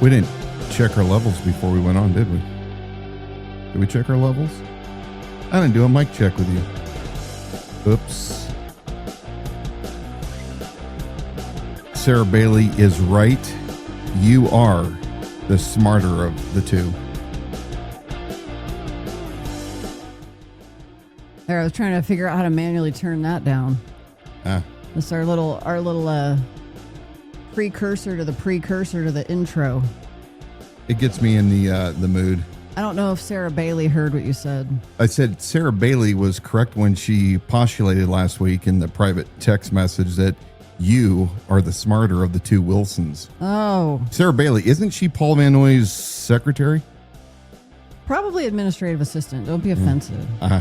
We didn't check our levels before we went on, did we? Did we check our levels? I didn't do a mic check with you. Oops. Sarah Bailey is right. You are the smarter of the two. There, I was trying to figure out how to manually turn that down. That's our little precursor to the intro. It gets me in the mood. I don't know if Sarah Bailey heard what you said. I said Sarah Bailey was correct when she postulated last week in the private text message that you are the smarter of the two Wilsons. Oh. Sarah Bailey, isn't she Paul Van Noy's secretary? Probably administrative assistant. Don't be offensive. Uh-huh.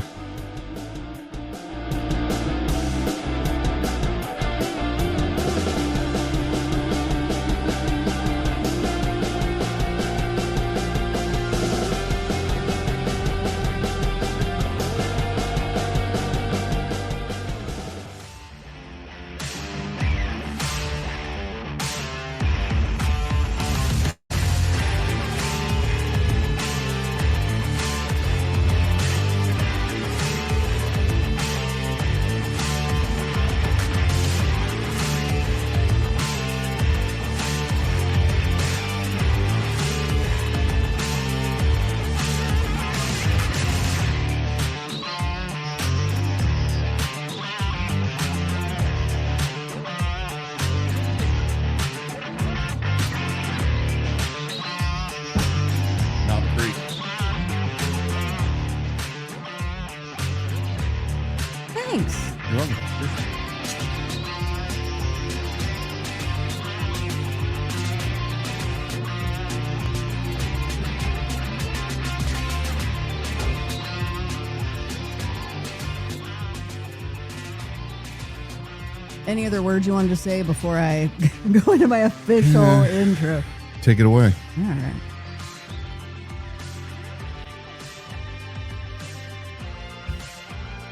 Any other words you wanted to say before I go into my official intro? Take it away. All right.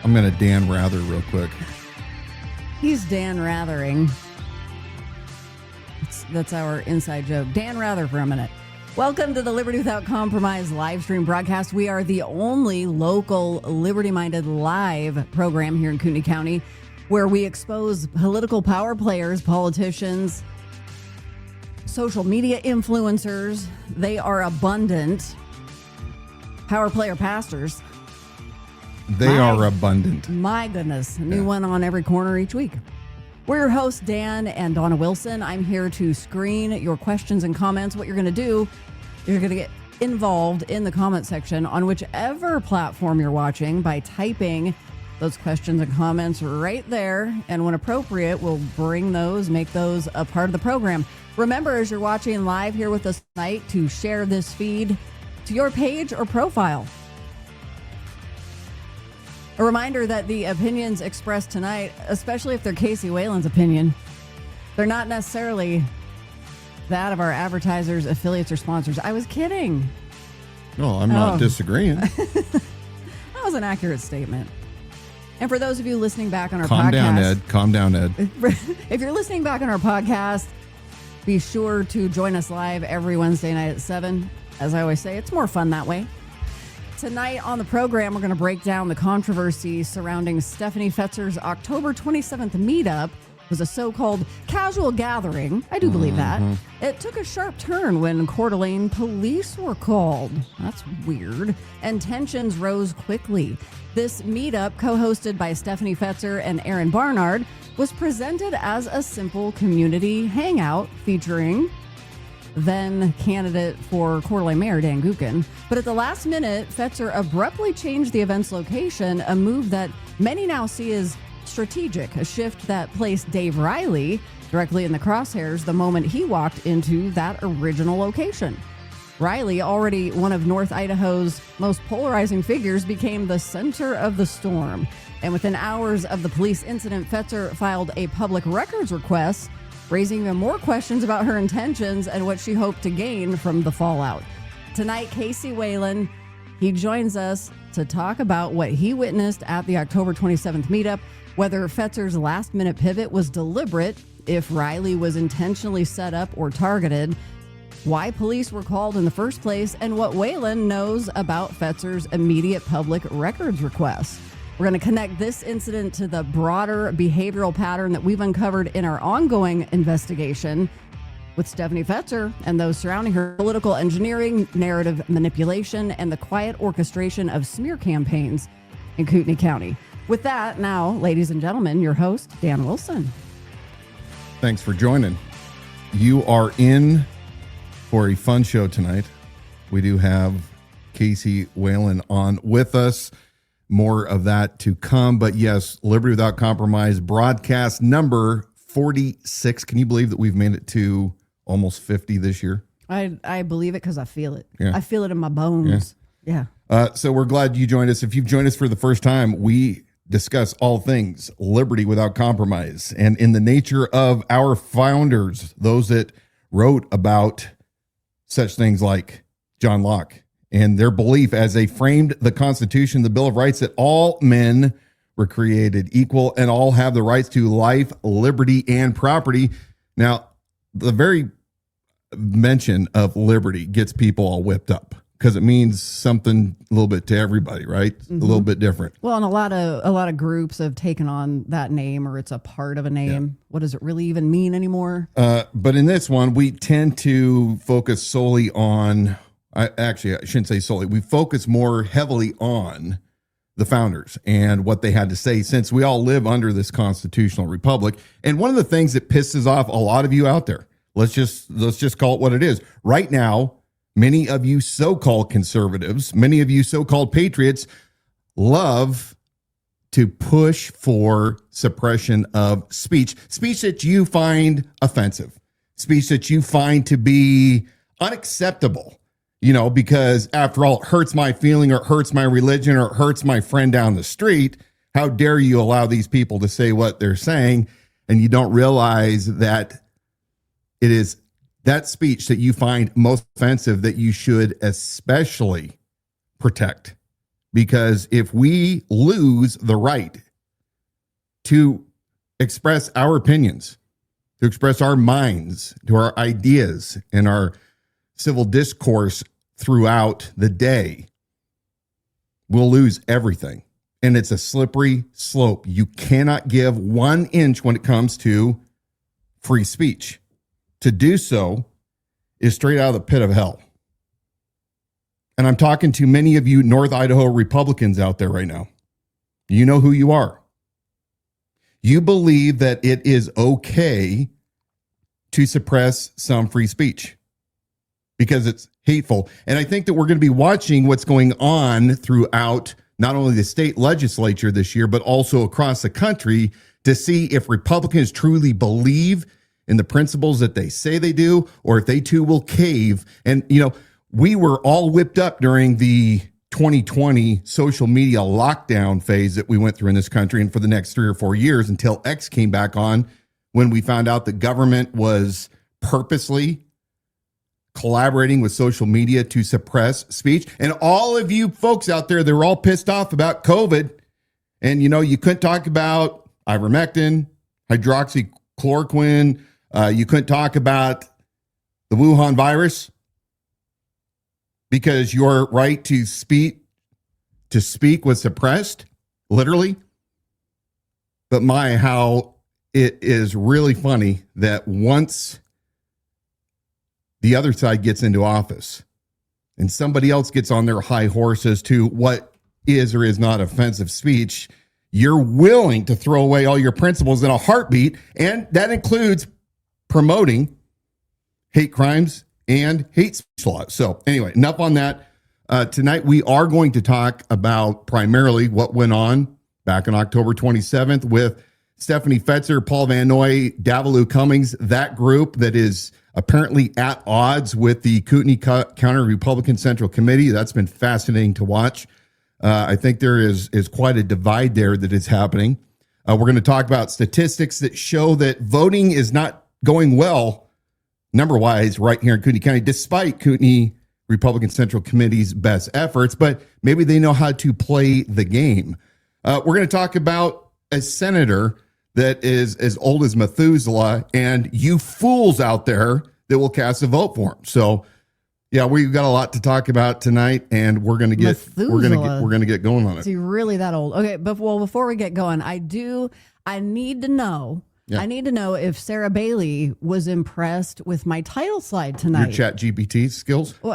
I'm going to Dan Rather real quick. He's Dan Rathering. That's our inside joke. Dan Rather for a minute. Welcome to the Liberty Without Compromise live stream broadcast. We are the only local liberty-minded live program here in Kootenai County where we expose political power players, politicians, social media influencers. They are abundant. Power player pastors. They are abundant. My goodness. A new one on every corner each week. We're your hosts, Dan and Donna Wilson. I'm here to screen your questions and comments. What you're going to do, you're going to get involved in the comment section on whichever platform you're watching by typing those questions and comments right there. And when appropriate, we'll bring those, make those a part of the program. Remember, as you're watching live here with us tonight, to share this feed to your page or profile. A reminder that the opinions expressed tonight, especially if they're Casey Whalen's opinion, they're not necessarily that of our advertisers, affiliates, or sponsors. I was kidding. No, I'm not disagreeing. That was an accurate statement. And for those of you listening back on our podcast. Calm down, Ed. If you're listening back on our podcast, be sure to join us live every Wednesday night at 7. As I always say, it's more fun that way. Tonight on the program, we're going to break down the controversy surrounding Stefanie Fetzer's October 27th meetup. It was a so-called casual gathering. I do believe that. It took a sharp turn when Coeur d'Alene police were called. That's weird. And tensions rose quickly. This meetup, co-hosted by Stefanie Fetzer and Erin Barnard, was presented as a simple community hangout featuring then candidate for Coeur d'Alene Mayor Dan Gookin. But at the last minute, Fetzer abruptly changed the event's location, a move that many now see as strategic, a shift that placed Dave Reilly directly in the crosshairs the moment he walked into that original location. Reilly, already one of North Idaho's most polarizing figures, became the center of the storm. And within hours of the police incident, Fetzer filed a public records request, raising even more questions about her intentions and what she hoped to gain from the fallout. Tonight, Casey Whalen, he joins us to talk about what he witnessed at the October 27th meetup, whether Fetzer's last-minute pivot was deliberate, if Reilly was intentionally set up or targeted, why police were called in the first place, and what Whalen knows about Fetzer's immediate public records request. We're going to connect this incident to the broader behavioral pattern that we've uncovered in our ongoing investigation with Stefanie Fetzer and those surrounding her: political engineering, narrative manipulation, and the quiet orchestration of smear campaigns in Kootenai County. With that, now, ladies and gentlemen, your host, Dan Wilson. Thanks for joining. You are in for a fun show tonight. We do have Casey Whalen on with us. More of that to come. But yes, Liberty Without Compromise broadcast number 46. Can you believe that we've made it to almost 50 this year? I believe it because I feel it. Yeah. I feel it in my bones. Yeah. So we're glad you joined us. If you've joined us for the first time, we discuss all things liberty without compromise. And in the nature of our founders, those that wrote about such things like John Locke and their belief as they framed the Constitution, the Bill of Rights, that all men were created equal and all have the rights to life, liberty, and property. Now, the very mention of liberty gets people all whipped up because it means something a little bit to everybody, right? Mm-hmm. A little bit different. Well, and a lot of groups have taken on that name, or it's a part of a name. Yeah. What does it really even mean anymore? But in this one, we tend to focus solely on, I shouldn't say solely, we focus more heavily on the founders and what they had to say, since we all live under this constitutional republic. And one of the things that pisses off a lot of you out there, let's just call it what it is. Right now, many of you so-called conservatives, many of you so-called patriots love to push for suppression of speech that you find offensive, speech that you find to be unacceptable. You know, because after all, it hurts my feeling, or it hurts my religion, or it hurts my friend down the street. How dare you allow these people to say what they're saying? And you don't realize that it is that speech that you find most offensive that you should especially protect. Because if we lose the right to express our opinions, to express our minds, to our ideas, and our civil discourse throughout the day, we'll lose everything. And it's a slippery slope. You cannot give 1 inch when it comes to free speech. To do so is straight out of the pit of hell. And I'm talking to many of you North Idaho Republicans out there right now. You know who you are. You believe that it is okay to suppress some free speech because it's hateful. And I think that we're going to be watching what's going on throughout not only the state legislature this year, but also across the country to see if Republicans truly believe in the principles that they say they do, or if they too will cave. And, you know, we were all whipped up during the 2020 social media lockdown phase that we went through in this country, and for the next 3 or 4 years until X came back on, when we found out the government was purposely collaborating with social media to suppress speech. And all of you folks out there, they're all pissed off about COVID. And, you know, you couldn't talk about ivermectin, hydroxychloroquine. You couldn't talk about the Wuhan virus because your right to speak was suppressed, literally. But my, how it is really funny that once the other side gets into office and somebody else gets on their high horse as to what is or is not offensive speech, you're willing to throw away all your principles in a heartbeat. And that includes promoting hate crimes and hate speech laws. So anyway, enough on that. Tonight, we are going to talk about primarily what went on back on October 27th with Stefanie Fetzer, Paul Van Noy, Davalou Cummings, that group that is apparently at odds with the Kootenai County Republican Central Committee. That's been fascinating to watch. I think there is quite a divide there that is happening. We're going to talk about statistics that show that voting is not going well, number-wise, right here in Kootenai County, despite Kootenai Republican Central Committee's best efforts, but maybe they know how to play the game. We're going to talk about a senator that is as old as Methuselah, and you fools out there that will cast a vote for him. So, yeah, we've got a lot to talk about tonight, and we're gonna get going on it. Is he really that old? Okay, but before we get going, I need to know. Yeah. I need to know if Sarah Bailey was impressed with my title slide tonight. Your Chat GPT skills. Well,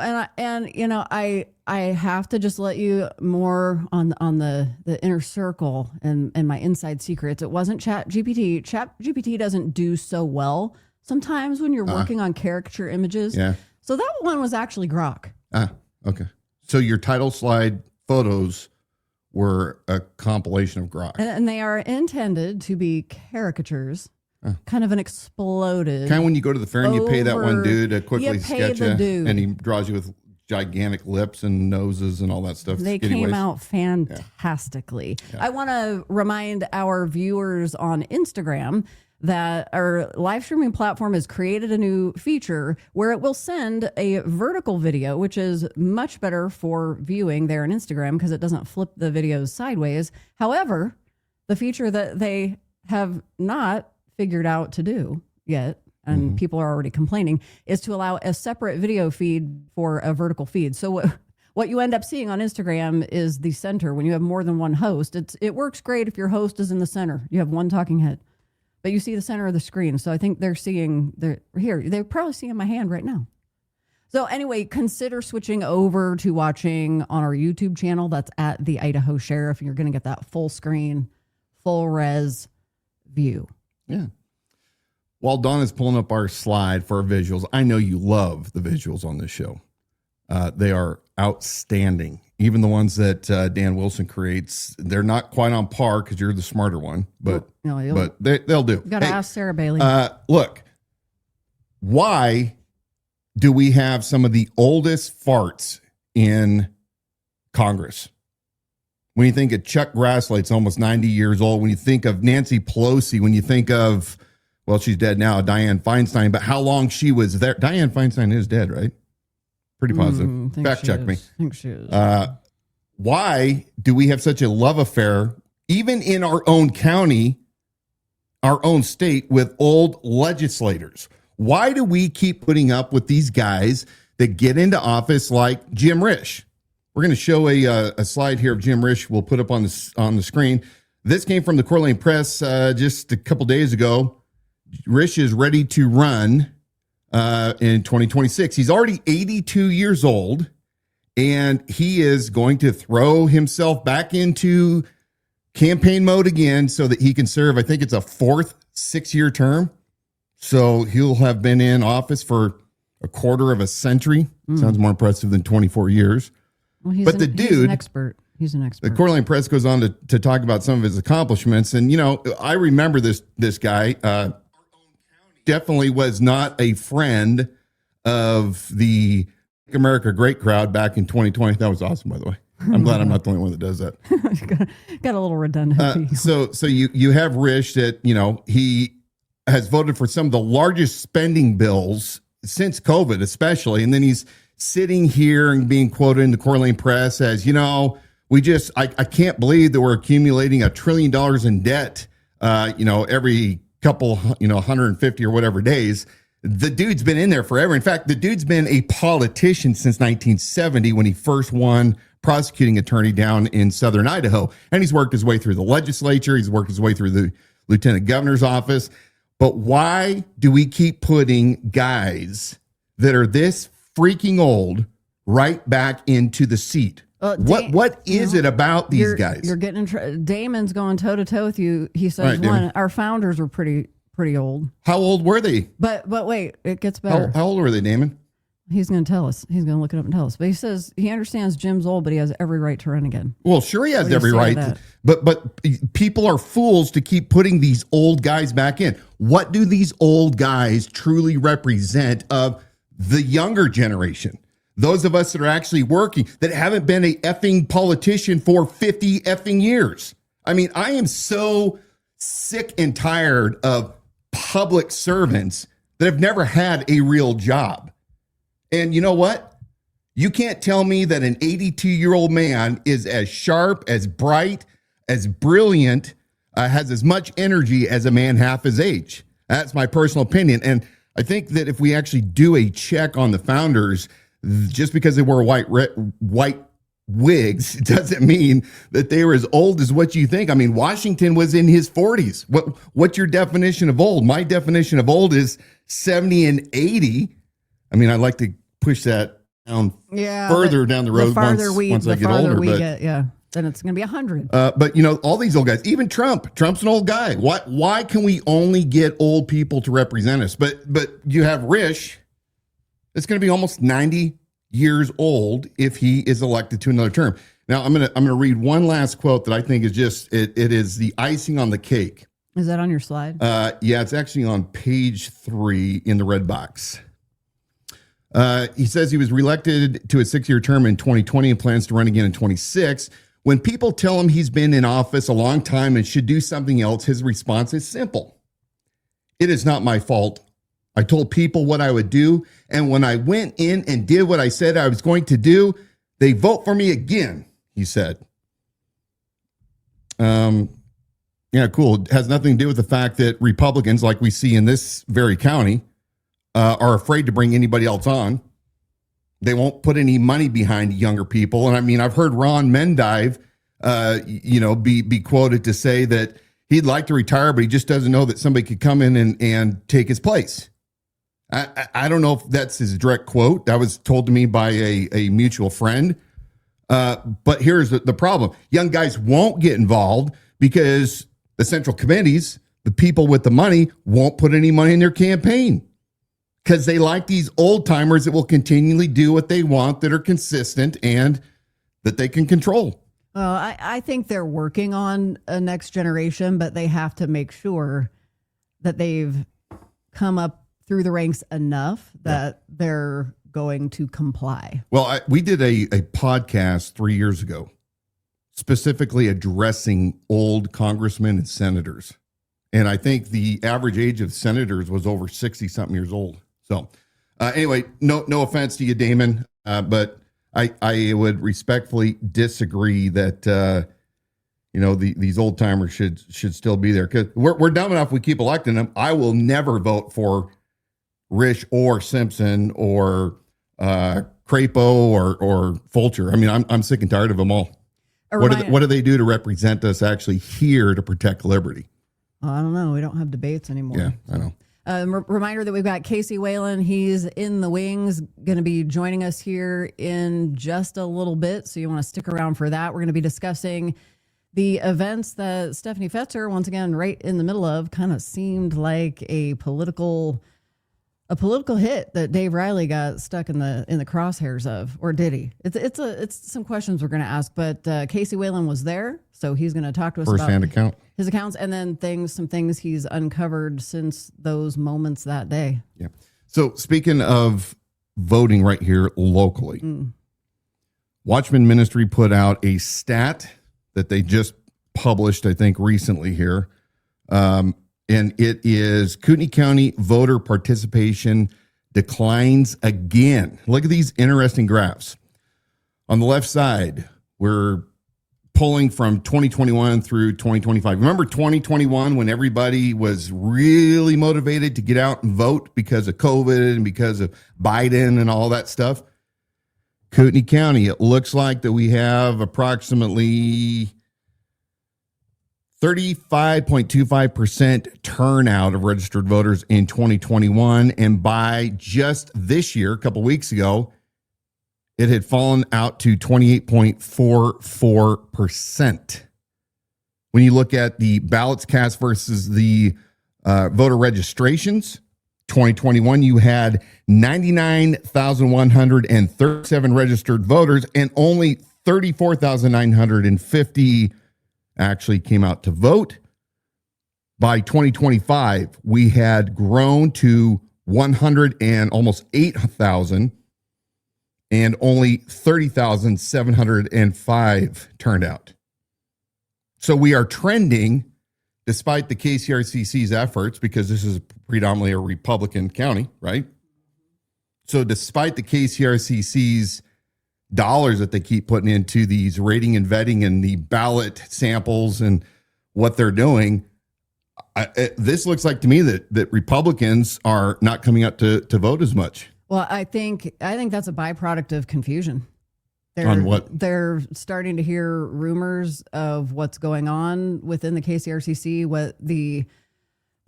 I have to just let you more on the inner circle and my inside secrets. It wasn't Chat GPT. Chat GPT doesn't do so well sometimes when you're working on caricature images. Yeah. So that one was actually Grok. Okay. So your title slide photos were a compilation of Grok. And they are intended to be caricatures, kind of an exploded. Kind of when you go to the fair and you pay that one dude to quickly sketch you, and he draws you with gigantic lips and noses and all that stuff. They came out fantastically. Yeah. I want to remind our viewers on Instagram that our live streaming platform has created a new feature where it will send a vertical video, which is much better for viewing there on Instagram because it doesn't flip the videos sideways. However, the feature that they have not figured out to do yet, and people are already complaining, is to allow a separate video feed for a vertical feed. So what you end up seeing on Instagram is the center. When you have more than one host, it works great if your host is in the center. You have one talking head. But you see the center of the screen. So I think they're probably seeing my hand right now. So anyway, consider switching over to watching on our YouTube channel. That's at the Idaho Sheriff. You're going to get that full screen, full res view. Yeah. While Dawn is pulling up our slide for our visuals, I know you love the visuals on this show. They are outstanding. Even the ones that Dan Wilson creates, they're not quite on par because you're the smarter one, but they'll do. You got to ask Sarah Bailey. Look, why do we have some of the oldest farts in Congress? When you think of Chuck Grasslate's almost 90 years old, when you think of Nancy Pelosi, when you think of, well, she's dead now, Dianne Feinstein, but how long she was there. Dianne Feinstein is dead, right? Pretty positive. Fact check me. I think she is. Why do we have such a love affair, even in our own county, our own state, with old legislators? Why do we keep putting up with these guys that get into office like Jim Risch? We're going to show a slide here of Jim Risch. We'll put up on the screen. This came from the Coeur d'Alene Press just a couple days ago. Risch is ready to run in 2026. He's already 82 years old, and he is going to throw himself back into campaign mode again so that he can serve, I think it's a fourth 6-year term. So he'll have been in office for a quarter of a century. Sounds more impressive than 24 years. Well, he's an expert. He's an expert. The Coeur d'Alene Press goes on to talk about some of his accomplishments. And, I remember this guy. Definitely was not a friend of the Make America Great crowd back in 2020. That was awesome, by the way. I'm glad I'm not the only one that does that. Got a little redundant. So you have Risch that, he has voted for some of the largest spending bills since COVID, especially. And then he's sitting here and being quoted in the Coeur d'Alene Press as, I can't believe that we're accumulating $1 trillion in debt, every couple, 150 or whatever days. The dude's been in there forever. In fact, the dude's been a politician since 1970 when he first won prosecuting attorney down in southern Idaho. And he's worked his way through the legislature. He's worked his way through the lieutenant governor's office. But why do we keep putting guys that are this freaking old right back into the seat? What is it about these guys? You're getting Damon's going toe to toe with you. He says our founders were pretty old. How old were they? But wait, it gets better. How old were they, Damon? He's going to tell us. He's going to look it up and tell us. But he says he understands Jim's old, but he has every right to run again. Well, sure, he has every right. But people are fools to keep putting these old guys back in. What do these old guys truly represent of the younger generation? Those of us that are actually working, that haven't been a effing politician for 50 effing years. I mean, I am so sick and tired of public servants that have never had a real job. And you know what? You can't tell me that an 82-year-old man is as sharp, as bright, as brilliant, has as much energy as a man half his age. That's my personal opinion. And I think that if we actually do a check on the founders, just because they wore white wigs doesn't mean that they were as old as what you think. I mean, Washington was in his 40s. What's your definition of old? My definition of old is 70 and 80. I mean, I'd like to push that down further down the road once I get older. Then it's going to be 100. But, all these old guys, even Trump's an old guy. Why can we only get old people to represent us? But you have Risch. It's going to be almost 90 years old if he is elected to another term. Now, I'm gonna read one last quote that I think is just it is the icing on the cake. Is that on your slide? Yeah, it's actually on page 3 in the red box. He says he was reelected to a 6-year term in 2020 and plans to run again in 26. When people tell him he's been in office a long time and should do something else, his response is simple. It is not my fault. I told people what I would do, and when I went in and did what I said I was going to do, they vote for me again, he said. Yeah, cool. It has nothing to do with the fact that Republicans, like we see in this very county, are afraid to bring anybody else on. They won't put any money behind younger people. And I mean, I've heard Ron Mendive, be quoted to say that he'd like to retire, but he just doesn't know that somebody could come in and take his place. I don't know if that's his direct quote. That was told to me by a mutual friend. But here's the problem. Young guys won't get involved because the central committees, the people with the money, won't put any money in their campaign because they like these old timers that will continually do what they want, that are consistent and that they can control. Well, I think they're working on a next generation, but they have to make sure that they've come up through the ranks enough that they're going to comply. Well, we did a podcast 3 years ago specifically addressing old congressmen and senators. And I think the average age of senators was over 60-something years old. So anyway, no offense to you, Damon, but I would respectfully disagree that, these old timers should still be there because we're dumb enough we keep electing them. I will never vote for Risch or Simpson or Crapo or Fulcher. I mean, I'm sick and tired of them all. What do they do to represent us actually here to protect liberty? I don't know. We don't have debates anymore. Yeah, I know. Reminder that we've got Casey Whalen. He's in the wings, going to be joining us here in just a little bit. So you want to stick around for that. We're going to be discussing the events that Stefanie Fetzer, once again, right in the middle of, kind of seemed like a political hit that Dave Reilly got stuck in the crosshairs of, or did he? It's some questions we're going to ask, but Casey Whalen was there, so he's going to talk to us about his accounts and then some things he's uncovered since those moments that day. Yeah. So speaking of voting right here locally, Watchman Ministry put out a stat that they just published, I think, recently here. And it is Kootenai County voter participation declines again. Look at these interesting graphs. On the left side, we're pulling from 2021 through 2025. Remember 2021 when everybody was really motivated to get out and vote because of COVID and because of Biden and all that stuff? Kootenai County, it looks like that we have approximately 35.25% turnout of registered voters in 2021. And by just this year, a couple weeks ago, it had fallen out to 28.44%. When you look at the ballots cast versus the voter registrations, 2021, you had 99,137 registered voters and only 34,950 actually came out to vote. By 2025, we had grown to 100 and almost 8,000 and only 30,705 turned out. So we are trending, despite the KCRCC's efforts, because this is predominantly a Republican county, right? So despite the KCRCC's dollars that they keep putting into these rating and vetting and the ballot samples and what they're doing, This looks like to me that Republicans are not coming out to vote as much. Well, I think that's a byproduct of confusion. On what? They're starting to hear rumors of what's going on within the KCRCC, what the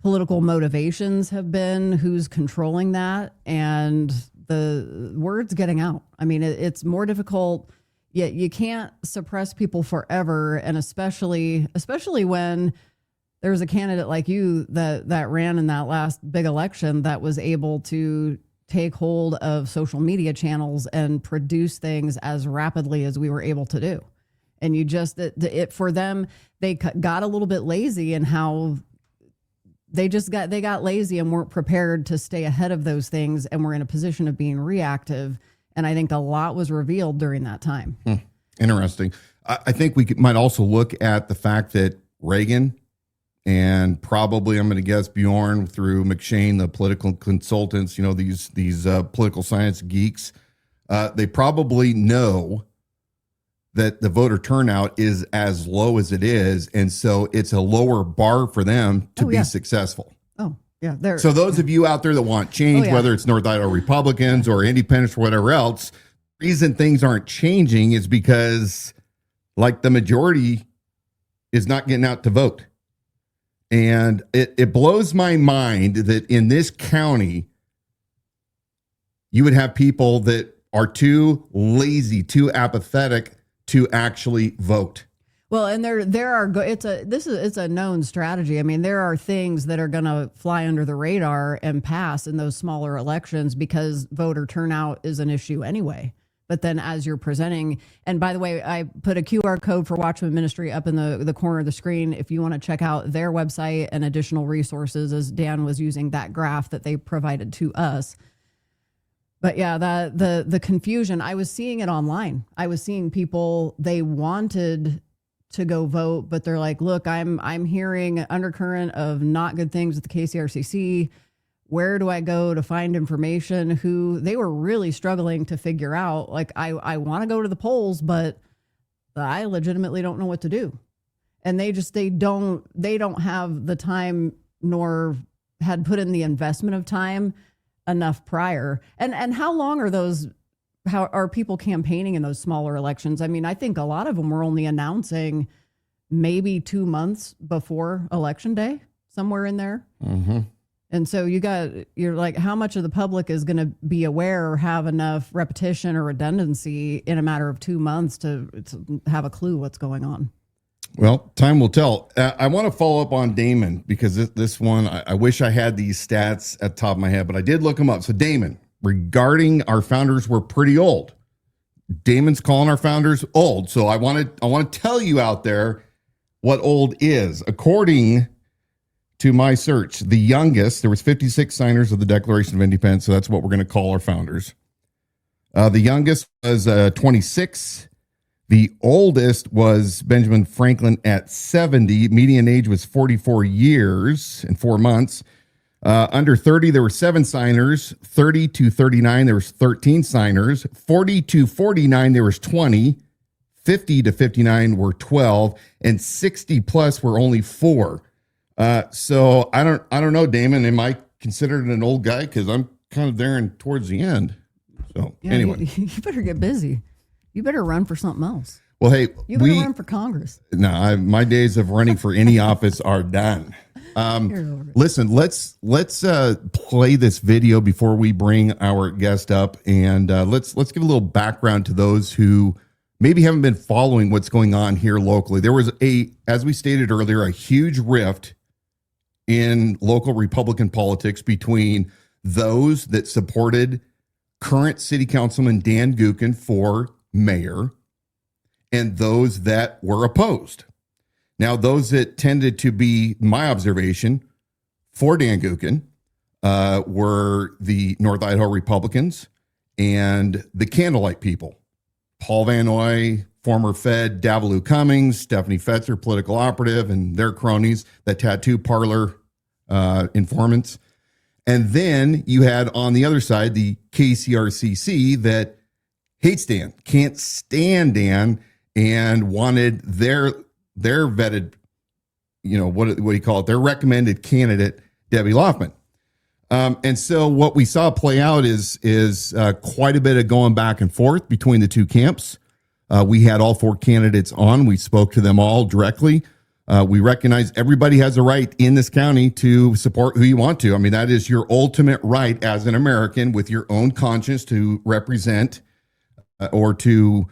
political motivations have been, who's controlling that, and the word's getting out. I mean, it's more difficult. Yet you can't suppress people forever, and especially when there's a candidate like you that ran in that last big election that was able to take hold of social media channels and produce things as rapidly as we were able to do. And you just, it for them, they got a little bit lazy in how they got lazy and weren't prepared to stay ahead of those things, and were in a position of being reactive. And I think a lot was revealed during that time. Interesting. I think we might also look at the fact that Reagan, and probably, I'm going to guess, Bjorn through McShane, the political consultants, these political science geeks, they probably know that the voter turnout is as low as it is. And so it's a lower bar for them to be successful. Oh, yeah. So those of you out there that want change, whether it's North Idaho Republicans or independents or whatever else, the reason things aren't changing is because, like, the majority is not getting out to vote. And it blows my mind that in this county, you would have people that are too lazy, too apathetic to actually vote. Well, and it's a known strategy. I mean, there are things that are going to fly under the radar and pass in those smaller elections because voter turnout is an issue anyway. But then as you're presenting, and by the way, I put a QR code for Watchman Ministry up in the corner of the screen if you want to check out their website and additional resources, as Dan was using that graph that they provided to us. But yeah, the confusion, I was seeing it online. I was seeing people, they wanted to go vote, but they're like, look, I'm hearing an undercurrent of not good things with the KCRCC. Where do I go to find information? They were really struggling to figure out, like, I want to go to the polls, but I legitimately don't know what to do. And they don't have the time, nor had put in the investment of time enough prior. And how long how are people campaigning in those smaller elections? I mean, I think a lot of them were only announcing maybe 2 months before election day, somewhere in there. Mm-hmm. And so you're like, how much of the public is going to be aware or have enough repetition or redundancy in a matter of 2 months to have a clue what's going on? Well, time will tell. I want to follow up on Damon because this one, I wish I had these stats at the top of my head, but I did look them up. So Damon, regarding our founders, were pretty old. Damon's calling our founders old. So I want to tell you out there what old is. According to my search, the youngest, there was 56 signers of the Declaration of Independence, so that's what we're going to call our founders. The youngest was 26. The oldest was Benjamin Franklin at 70. Median age was 44 years and 4 months. Under 30, there were 7 signers. 30 to 39, there was 13 signers. 40 to 49, there was 20. 50 to 59 were 12. And 60 plus were only 4. So I don't know, Damon, am I considered an old guy? Because I'm kind of there and towards the end. So anyway. You better get busy. You better run for something else. Well, hey, you better run for Congress. No, my days of running for any office are done. Listen, let's play this video before we bring our guest up, and let's give a little background to those who maybe haven't been following what's going on here locally. There was as we stated earlier, a huge rift in local Republican politics between those that supported current city councilman Dan Gookin for mayor and those that were opposed. Now, those that tended to be, my observation, for Dan Gookin were the North Idaho Republicans and the Candlelight people. Paul Van Noy, former Fed, Davalou Cummings, Stefanie Fetzer, political operative, and their cronies, the tattoo parlor informants. And then you had on the other side the KCRCC that hates Dan, can't stand Dan, and wanted their vetted what do you call it? Their recommended candidate, Debbie Loffman. And so what we saw play out is quite a bit of going back and forth between the two camps. We had all 4 candidates on. We spoke to them all directly. We recognize everybody has a right in this county to support who you want to. I mean, that is your ultimate right as an American with your own conscience to represent or to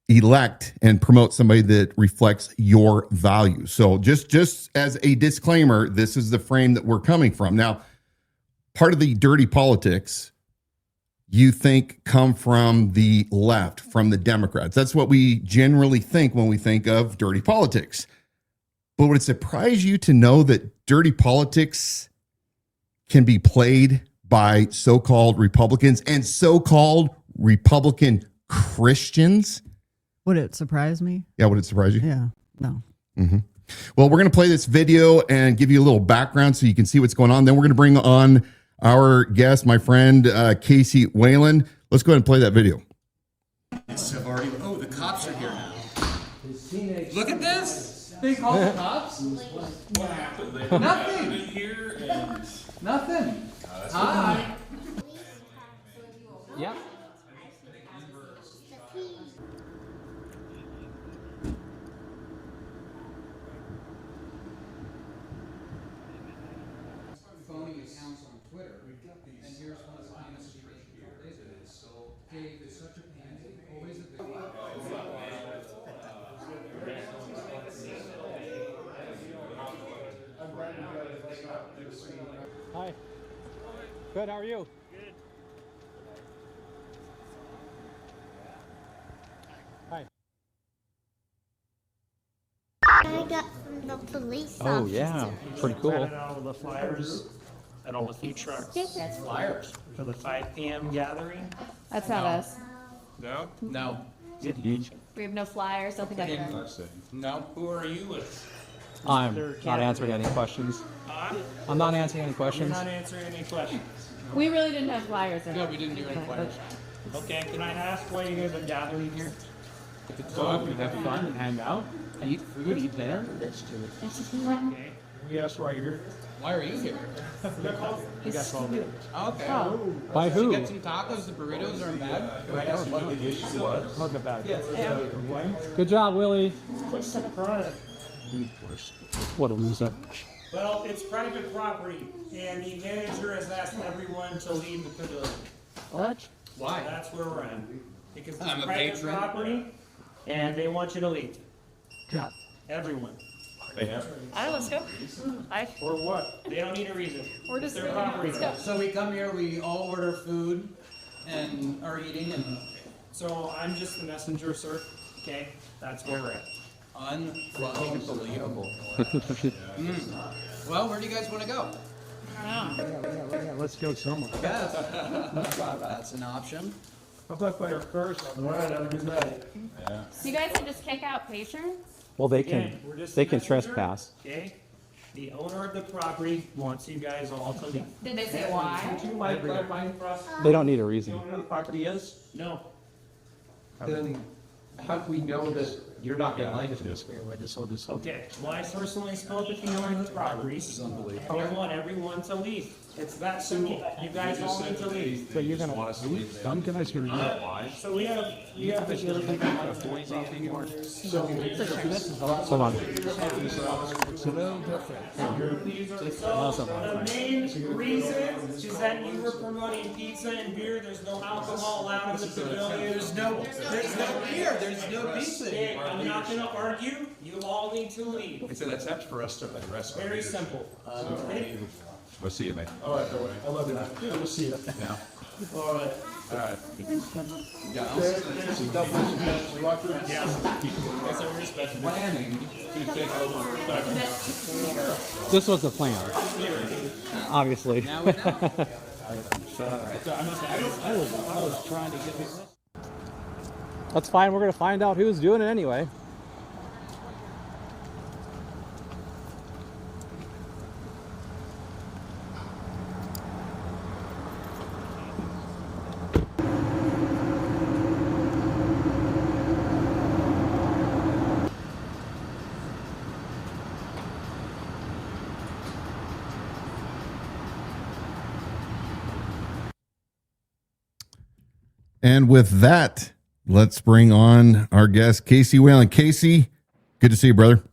elect and promote somebody that reflects your values. So just as a disclaimer, this is the frame that we're coming from. Now, part of the dirty politics you think come from the left, from the Democrats. That's what we generally think when we think of dirty politics. But would it surprise you to know that dirty politics can be played by so-called Republicans and so-called Republican Christians? Would it surprise me? Yeah, would it surprise you? Yeah, no. Mm-hmm. Well, we're going to play this video and give you a little background so you can see what's going on. Then we're going to bring on our guest, my friend, Casey Whalen. Let's go ahead and play that video. Oh, the cops are here now. Look at this. They call the cops? What happened? Nothing. Here and nothing. Hi. Yep. Phoning accounts on Twitter, and here's one of the famous so Dave is such a pain, always a big Hi. Good, how are you? Good. Hi. I got from the police officer. Oh, yeah. Pretty cool. Printed all the flyers and all the food trucks. That's Flyers. For the 5 p.m. gathering. That's not us. No? No. We have no flyers. Don't think I can. No. Who are you with? I'm not answering any questions. I'm not answering any You're questions. not answering any questions. We really didn't have flyers. No, we didn't do any flyers. Okay, can I ask why you guys are gathering here? So we have fun and hang out, eat food, eat dinner. Okay. We asked why you're here. Why are you here? You guys all did. Okay. By who? Get some tacos. The burritos are in bag. I asked what the issue was. Look at that. Complaint? Good job, Willie. What a loser. Well, it's private property, and the manager has asked everyone to leave the pavilion. What? Why? That's where we're at. Because I'm it's a private patron. property, and they want you to leave. God. Everyone. All right, let's go. Or what? They don't need a reason. We're just Their property. let's go. So we come here, we all order food and are eating and So I'm just the messenger, sir. Okay, that's where we're at. unbelievable. Well, where do you guys want to go? Let's go somewhere. That's an option. I'll talk about your first. All right, have a good night. So you guys can just kick out patrons? Well, they Again, we're can just they can messenger, trespass. Okay? The owner of the property wants you guys all to leave. Did they say why? Would you mind clarifying for us? They don't need a The reason. owner of the property is? No. Then how do we know that you're not gonna like this? Okay, well, I personally spoke with the owner of the property. I want everyone to leave. It's that simple. You guys all need to leave. So you're gonna some guys can So we have the ability to have hold on. The main reason is that you were promoting pizza and beer. There's no alcohol allowed in the pavilion. There's no Here, there's no pizza. Okay, I'm not gonna argue. You all need to leave. So that's up for us to address. Very simple. Okay? We'll see you, mate. All right. We'll see you. Yeah. All right. All right. Planning to take over. This was the plan. Obviously. Now we know. That's fine. We're gonna find out who's doing it anyway. And with that, let's bring on our guest, Casey Whalen. Casey, good to see you, brother.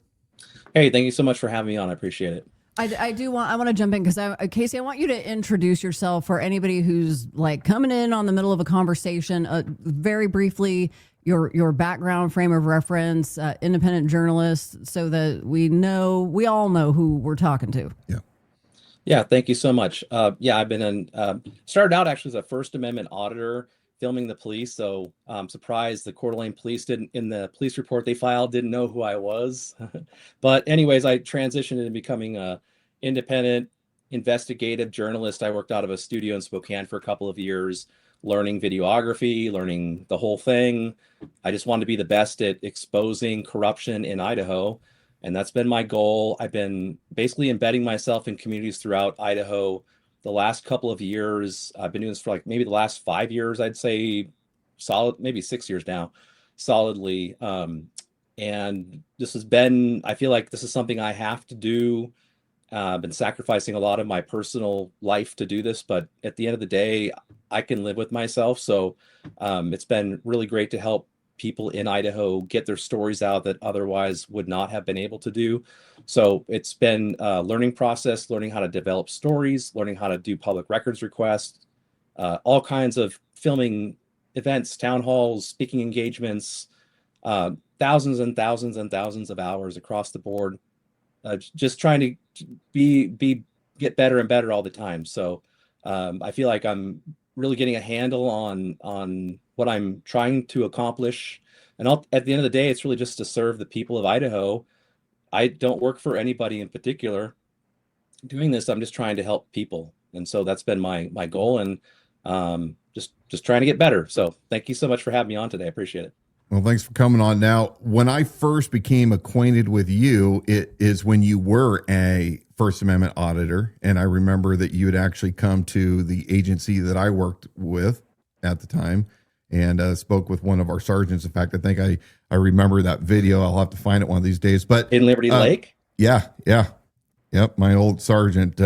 Hey, thank you so much for having me on. I appreciate it. I want to jump in because Casey, I want you to introduce yourself for anybody who's like coming in on the middle of a conversation. Very briefly, your background, frame of reference, independent journalist, so that we all know who we're talking to. Yeah, thank you so much. I've been started out actually as a First Amendment auditor filming the police. So I'm surprised the Coeur d'Alene police in the police report they filed didn't know who I was. But anyways, I transitioned into becoming a independent investigative journalist. I worked out of a studio in Spokane for a couple of years, learning videography, learning the whole thing. I just wanted to be the best at exposing corruption in Idaho. And that's been my goal. I've been basically embedding myself in communities throughout Idaho. The last couple of years, I've been doing this for like maybe the last 5 years, I'd say solid, maybe 6 years now, solidly. And this has been, I feel like this is something I have to do. I've been sacrificing a lot of my personal life to do this, but at the end of the day, I can live with myself. So it's been really great to help people in Idaho get their stories out that otherwise would not have been able to do. So it's been a learning process, learning how to develop stories, learning how to do public records requests, all kinds of filming events, town halls, speaking engagements, thousands and thousands and thousands of hours across the board, just trying to get better and better all the time. So I feel like I'm really getting a handle on what I'm trying to accomplish. And at the end of the day, it's really just to serve the people of Idaho. I don't work for anybody in particular. Doing this, I'm just trying to help people. And so that's been my goal, and just trying to get better. So thank you so much for having me on today. I appreciate it. Well, thanks for coming on. Now, when I first became acquainted with you, it is when you were a First Amendment auditor. And I remember that you had actually come to the agency that I worked with at the time and spoke with one of our sergeants. In fact, I think I remember that video. I'll have to find it one of these days. But in Liberty Lake? Yeah. Yep. My old sergeant,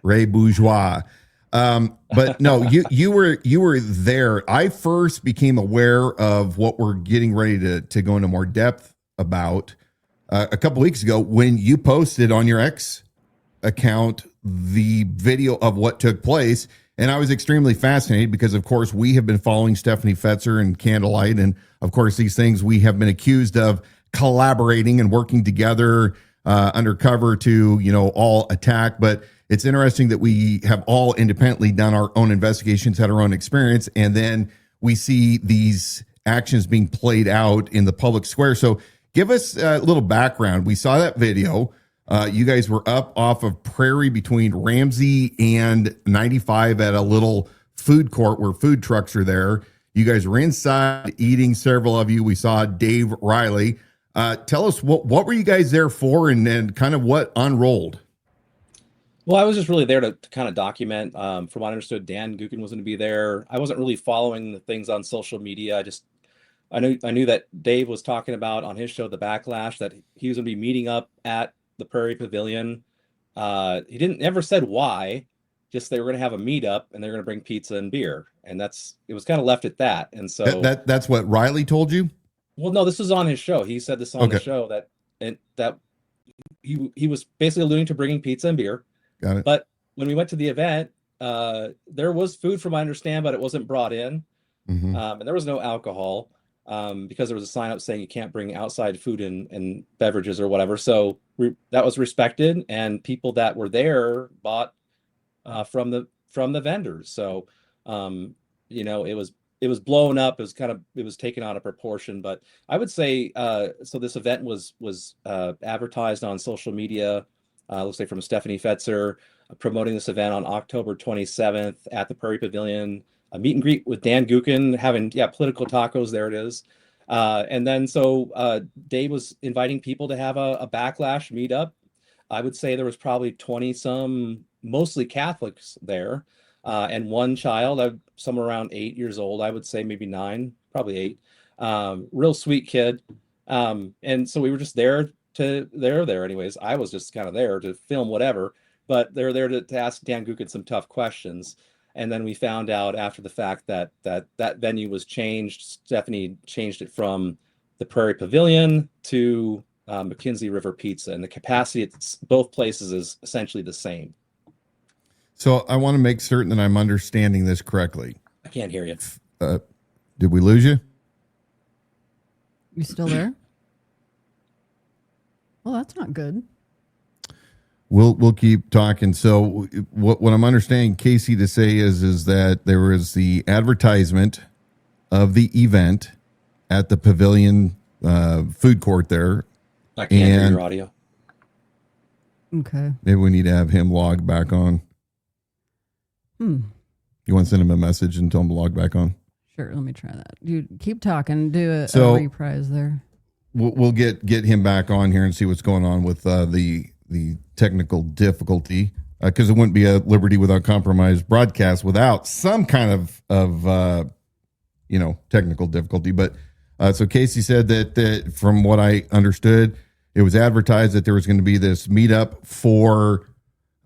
Ray Bourgeois. But no, you were there. I first became aware of what we're getting ready to go into more depth about a couple weeks ago when you posted on your X account the video of what took place. And I was extremely fascinated because, of course, we have been following Stefanie Fetzer and Candlelight. And, of course, these things we have been accused of collaborating and working together undercover to, all attack. But it's interesting that we have all independently done our own investigations, had our own experience, and then we see these actions being played out in the public square. So give us a little background. We saw that video. You guys were up off of Prairie between Ramsey and 95 at a little food court where food trucks are there. You guys were inside eating, several of you. We saw Dave Reilly. Tell us, what were you guys there for, and then kind of what unrolled? Well, I was just really there to kind of document. From what I understood, Dan Gookin was going to be there. I wasn't really following the things on social media. I knew that Dave was talking about on his show, The Backlash, that he was going to be meeting up at the Prairie Pavilion. He never said why, just they were going to have a meetup and they're going to bring pizza and beer. And it was kind of left at that. And so that's what Reilly told you? Well, no, this was on his show. He said this on the show that he was basically alluding to bringing pizza and beer. Got it. But when we went to the event, there was food from what I understand, but it wasn't brought in. Mm-hmm. And there was no alcohol because there was a sign up saying you can't bring outside food and beverages or whatever. So that was respected, and people that were there bought from the vendors. So it was blown up. It was taken out of proportion. But I would say so. This event was advertised on social media. Looks like from Stefanie Fetzer, promoting this event on October 27th at the Prairie Pavilion. A meet and greet with Dan Gookin, having political tacos. There it is. And then so Dave was inviting people to have a backlash meetup. I would say there was probably 20 some, mostly Catholics there, and one child, somewhere around 8 years old. I would say maybe 9, probably 8. Real sweet kid. And so we were just there anyways. I was just kind of there to film whatever, but they're there to ask Dan Gookin some tough questions. And then we found out after the fact that that venue was changed. Stephanie changed it from the Prairie Pavilion to McKinsey River Pizza, and the capacity at both places is essentially the same. So I want to make certain that I'm understanding this correctly. I can't hear you. Did we lose you? You still there? Well, that's not good. We'll keep talking. So what I'm understanding Casey to say is that there was the advertisement of the event at the Pavilion food court there. I can't hear your audio. Okay. Maybe we need to have him log back on. You want to send him a message and tell him to log back on? Sure. Let me try that. You keep talking. Do a reprise there. We'll get him back on here and see what's going on with the technical difficulty, because it wouldn't be a Liberty Without Compromise broadcast without some kind of technical difficulty. But so Casey said that from what I understood, it was advertised that there was going to be this meetup for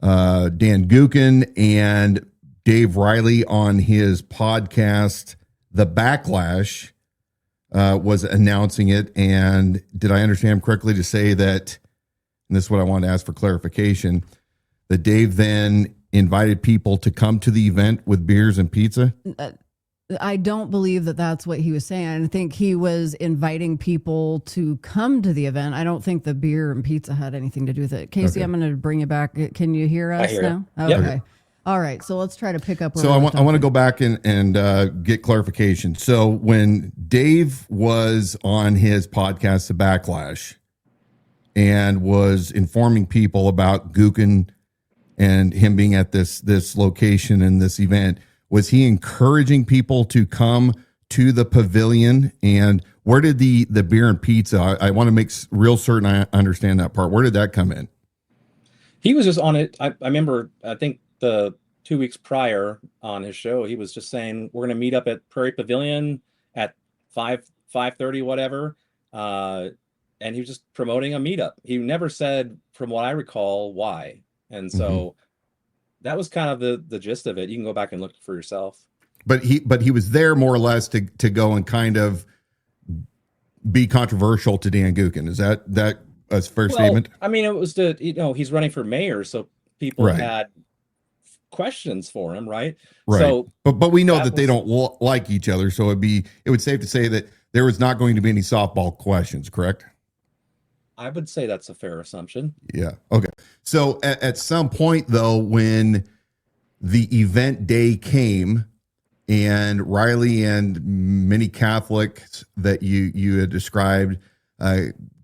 Dan Gookin and Dave Reilly on his podcast, The Backlash, was announcing it. And did I understand correctly to say that, and this is what I wanted to ask for clarification, that Dave then invited people to come to the event with beers and pizza? I don't believe that that's what he was saying. I think he was inviting people to come to the event. I don't think the beer and pizza had anything to do with it. Casey, okay. I'm going to bring you back. Can you hear us now? You. Okay. Yep. All right. So let's try to pick up. So I want to go back and get clarification. So when Dave was on his podcast, The Backlash, and was informing people about Gookin and him being at this location and this event, was he encouraging people to come to the pavilion? And where did the beer and pizza, I want to make real certain I understand that part. Where did that come in? He was just on it. I remember, I think the 2 weeks prior on his show, he was just saying, we're going to meet up at Prairie Pavilion at 5:30, whatever. And he was just promoting a meetup. He never said, from what I recall, why. And so that was kind of the gist of it. You can go back and look for yourself. But he was there more or less to go and kind of be controversial to Dan Gookin. Is that a fair statement? I mean, it was he's running for mayor, so people had questions for him, right? Right. So, but we know that they don't like each other, so it would safe to say that there was not going to be any softball questions, correct? I would say that's a fair assumption. Yeah. Okay. So at some point, though, when the event day came and Reilly and many Catholics that you had described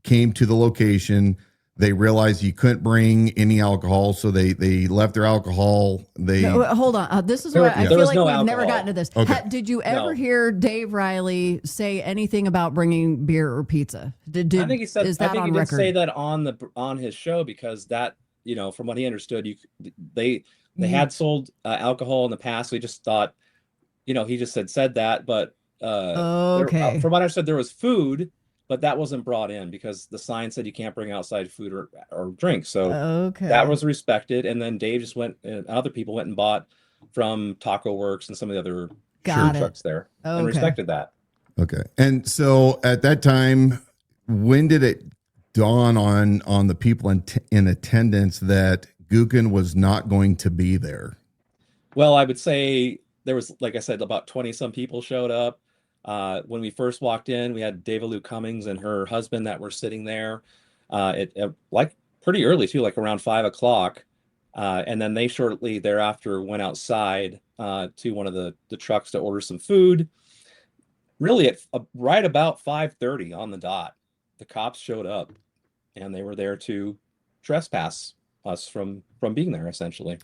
came to the location, they realized you couldn't bring any alcohol, so they left their alcohol. Hold on. This is what I feel like we've never gotten to this. Okay. Did you ever hear Dave Reilly say anything about bringing beer or pizza? I think he said. Is that I think on he record? did say that on his show, because that, from what he understood, they had sold alcohol in the past. So he just thought, he just said that, but okay. From what I understood, there was food, but that wasn't brought in because the sign said you can't bring outside food or drink. So that was respected. And then Dave just went, and other people went and bought from Taco Works and some of the other trucks there and respected that. Okay. And so at that time, when did it dawn on the people in attendance that Gookin was not going to be there? Well, I would say there was, like I said, about 20 some people showed up. When we first walked in, we had Davalou Cummings and her husband that were sitting there like pretty early too, like around 5 o'clock. And then they shortly thereafter went outside to one of the trucks to order some food. Really at right about 5:30 on the dot, the cops showed up and they were there to trespass us from being there, essentially.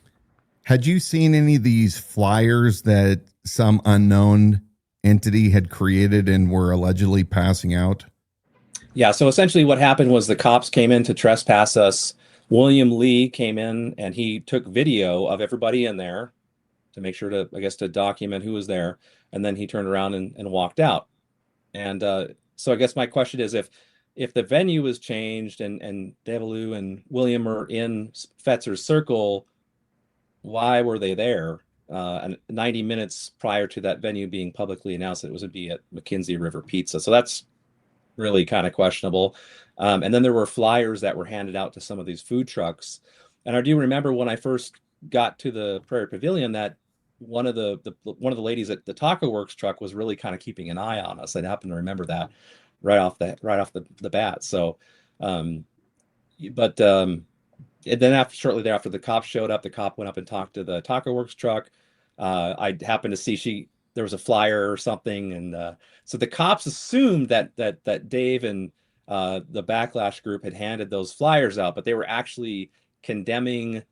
Had you seen any of these flyers that some unknown entity had created and were allegedly passing out? Yeah, so essentially what happened was the cops came in to trespass us. William Lee came in and he took video of everybody in there to make sure to document who was there. And then he turned around and walked out. And so I guess my question is, if the venue was changed and Davalou and William are in Fetzer's circle, why were they there? and 90 minutes prior to that venue being publicly announced that it was going to be at McKinsey River Pizza. So that's really kind of questionable. And then there were flyers that were handed out to some of these food trucks. And I do remember when I first got to the Prairie Pavilion that one of the ladies at the Taco Works truck was really kind of keeping an eye on us. I happen to remember that right off the bat. So, and then shortly thereafter, the cop showed up. The cop went up and talked to the Taco Works truck. I happened to see there was a flyer or something, and so the cops assumed that Dave and the Backlash group had handed those flyers out, but they were actually condemning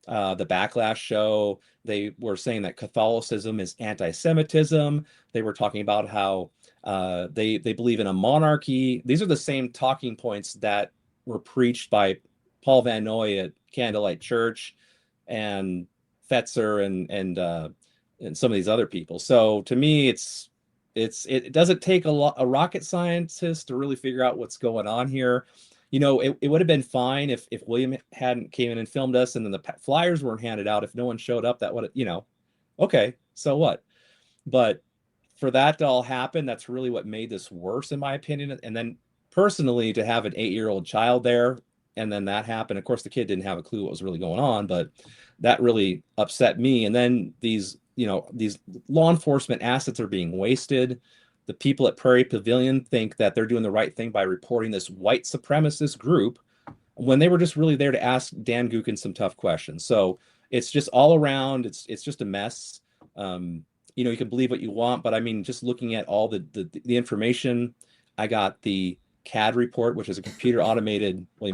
the Backlash show. They were saying that Catholicism is anti-Semitism. They were talking about how they believe in a monarchy. These are the same talking points that were preached by Paul Van Noy at Candlelight Church and Fetzer and some of these other people. So to me, it doesn't take a rocket scientist to really figure out what's going on here. You know, it would have been fine if William hadn't came in and filmed us and then the flyers weren't handed out. If no one showed up, that would, okay, so what? But for that to all happen, that's really what made this worse, in my opinion. And then personally, to have an 8-year-old child there, and then that happened. Of course, the kid didn't have a clue what was really going on, but that really upset me. And then these law enforcement assets are being wasted. The people at Prairie Pavilion think that they're doing the right thing by reporting this white supremacist group when they were just really there to ask Dan Gookin some tough questions. So it's just all around. It's just a mess. You can believe what you want, but I mean, just looking at all the information, I got the CAD report, which is a computer automated. Well,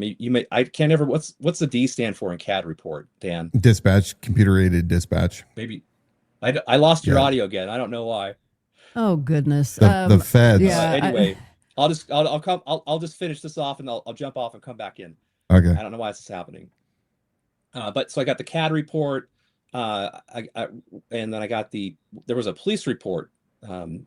I can't ever. What's the D stand for in CAD report, Dan? Dispatch, computer aided dispatch. Maybe I lost your audio again. I don't know why. Oh goodness. The feds. Yeah, anyway, I'll just finish this off and I'll jump off and come back in. Okay. I don't know why this is happening. But so I got the CAD report. And then I got there was a police report.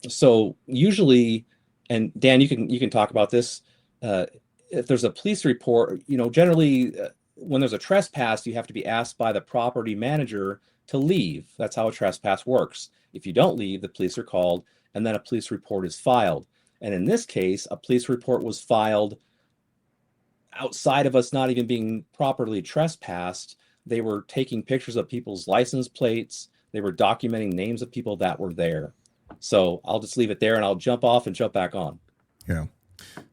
So usually, and Dan, you can talk about this. If there's a police report, generally when there's a trespass, you have to be asked by the property manager to leave. That's how a trespass works. If you don't leave, the police are called, and then a police report is filed. And in this case, a police report was filed outside of us not even being properly trespassed. They were taking pictures of people's license plates. They were documenting names of people that were there. So I'll just leave it there, and I'll jump off and jump back on. Yeah.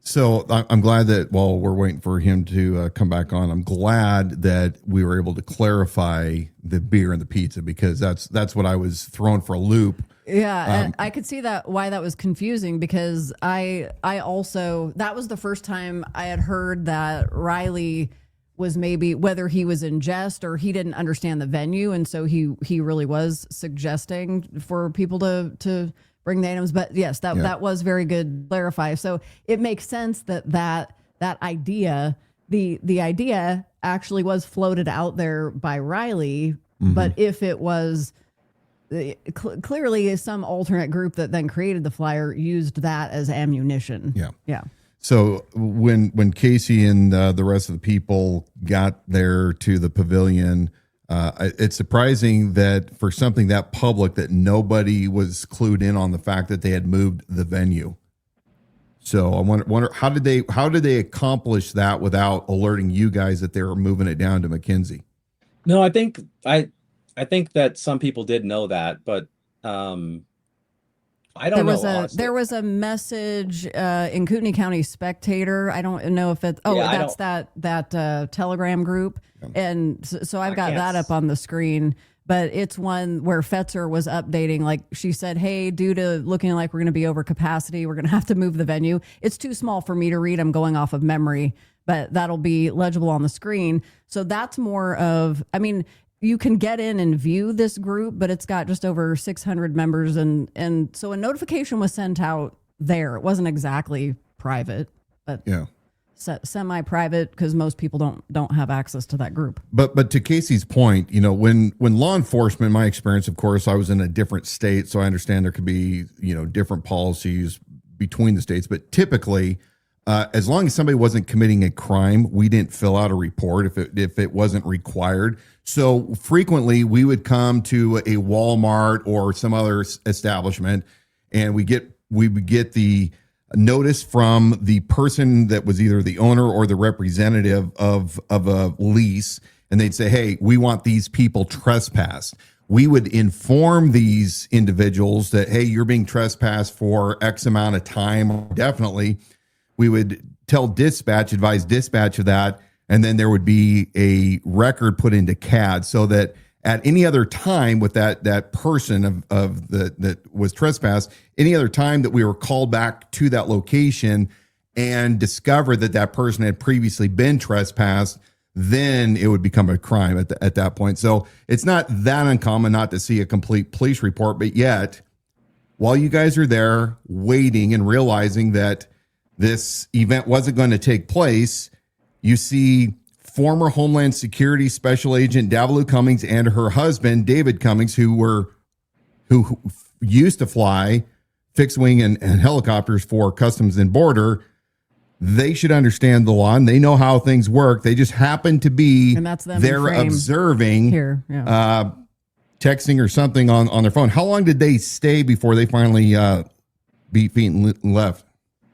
So I'm glad that while we're waiting for him to come back on, I'm glad that we were able to clarify the beer and the pizza, because that's what I was thrown for a loop. Yeah, and I could see why that was confusing, because I also, that was the first time I had heard that Reilly was, maybe whether he was in jest or he didn't understand the venue, and so he really was suggesting for people to bring the items. But yes, that was very good to clarify. So it makes sense that idea, the idea actually was floated out there by Reilly. Mm-hmm. But if it was clearly some alternate group that then created the flyer used that as ammunition. Yeah. So when Casey and the rest of the people got there to the pavilion, it's surprising that for something that public that nobody was clued in on the fact that they had moved the venue. So I wonder how did they accomplish that without alerting you guys that they were moving it down to McKinsey? No, I think that some people did know that, but I don't know. There was a message in Kootenai County Spectator. I don't know if it's that's that Telegram group, and so I've got that up on the screen. But it's one where Fetzer was updating, like she said, "Hey, due to looking like we're going to be over capacity, we're going to have to move the venue. It's too small for me to read. I'm going off of memory, but that'll be legible on the screen." So that's more of, I mean, you can get in and view this group, but it's got just over 600 members. And so a notification was sent out there. It wasn't exactly private, but semi-private, because most people don't have access to that group. But to Casey's point, when law enforcement, my experience, of course, I was in a different state, so I understand there could be, different policies between the states, but typically as long as somebody wasn't committing a crime, we didn't fill out a report if it wasn't required. So frequently we would come to a Walmart or some other establishment, and we would get the notice from the person that was either the owner or the representative of a lease, and they'd say, hey, we want these people trespassed. We would inform these individuals that, hey, you're being trespassed for X amount of time. Definitely. We would advise dispatch of that. And then there would be a record put into CAD so that at any other time with that person that was trespassed, any other time that we were called back to that location and discovered that person had previously been trespassed, then it would become a crime at that point. So it's not that uncommon not to see a complete police report, but yet while you guys are there waiting and realizing that this event wasn't going to take place, you see former Homeland Security Special Agent Davalu Cummings and her husband, David Cummings, who used to fly fixed wing and helicopters for Customs and Border. They should understand the law and they know how things work. They just happen to be and that's them there observing here, texting or something on their phone. How long did they stay before they finally beat feet and left?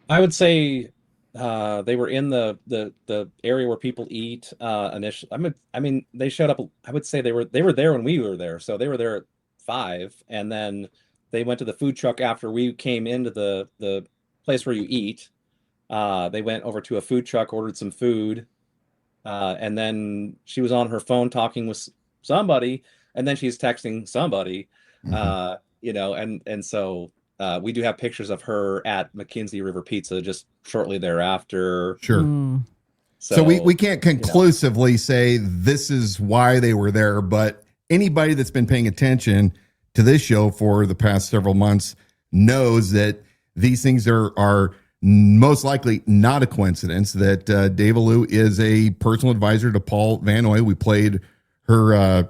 I would say they were in the area where people eat initially. I mean, they showed up. I would say they were there when we were there, so they were there at 5, and then they went to the food truck after we came into the place where you eat. They went over to a food truck, ordered some food, and then she was on her phone talking with somebody, and then she's texting somebody, and so we do have pictures of her at McKinsey River Pizza just shortly thereafter. Sure. So we can't conclusively say this is why they were there, but anybody that's been paying attention to this show for the past several months knows that these things are most likely not a coincidence, that Dave Alou is a personal advisor to Paul Van Oy. We played her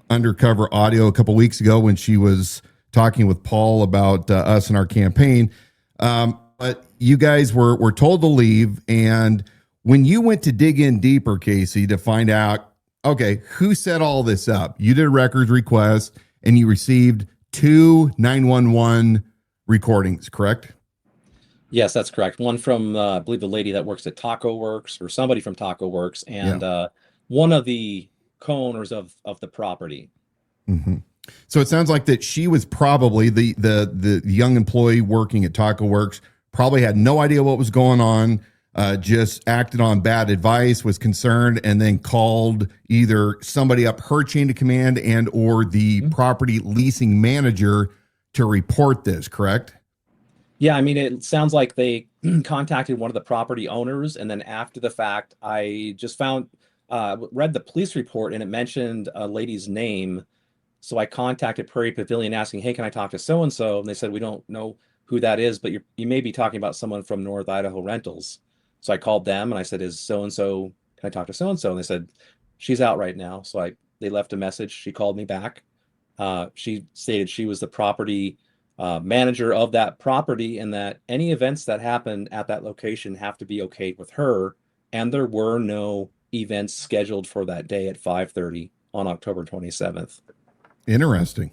undercover audio a couple weeks ago when she was talking with Paul about us and our campaign. But you guys were told to leave. And when you went to dig in deeper, Casey, to find out, okay, who set all this up? You did a records request and you received 2 911 recordings, correct? Yes, that's correct. One from, I believe, the lady that works at Taco Works, or somebody from Taco Works, and one of the co-owners of the property. Mm-hmm. So it sounds like that she was probably the young employee working at Taco Works, probably had no idea what was going on, just acted on bad advice, was concerned, and then called either somebody up her chain of command and or the property leasing manager to report this, correct? Yeah, I mean, it sounds like they contacted one of the property owners, and then after the fact, I just read the police report, and it mentioned a lady's name. So I contacted Prairie Pavilion asking, hey, can I talk to so-and-so? And they said, we don't know who that is, but you may be talking about someone from North Idaho Rentals. So I called them, and I said, is so-and-so, can I talk to so-and-so? And they said, she's out right now. So they left a message. She called me back. She stated she was the property manager of that property, and that any events that happened at that location have to be okayed with her. And there were no events scheduled for that day at 5:30 on October 27th. Interesting.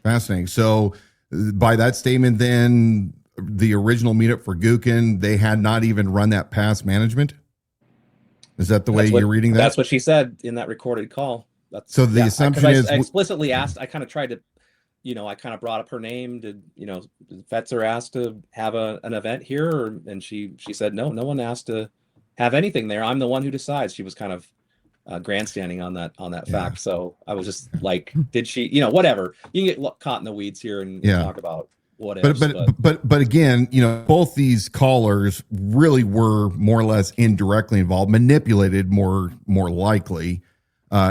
Fascinating. So by that statement, then the original meetup for Gookin, they had not even run that past management. Is that the way you're reading that? That's what she said in that recorded call. So the assumption is I explicitly asked, I kind of tried to, I kind of brought up her name. Did, Fetzer asked to have an event here? And she said, no one asked to have anything there. I'm the one who decides. She was kind of grandstanding on that fact. So I was just like, did she, whatever. You can get caught in the weeds here and talk about what ifs. But again, both these callers really were more or less indirectly involved, manipulated more likely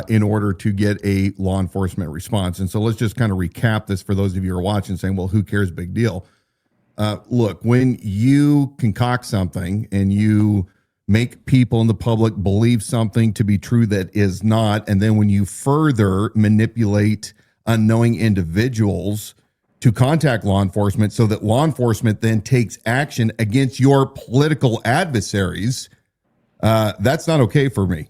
in order to get a law enforcement response. And so let's just kind of recap this for those of you who are watching, saying, well, who cares? Big deal. Look, when you concoct something and you make people in the public believe something to be true that is not, and then when you further manipulate unknowing individuals to contact law enforcement so that law enforcement then takes action against your political adversaries, that's not okay for me.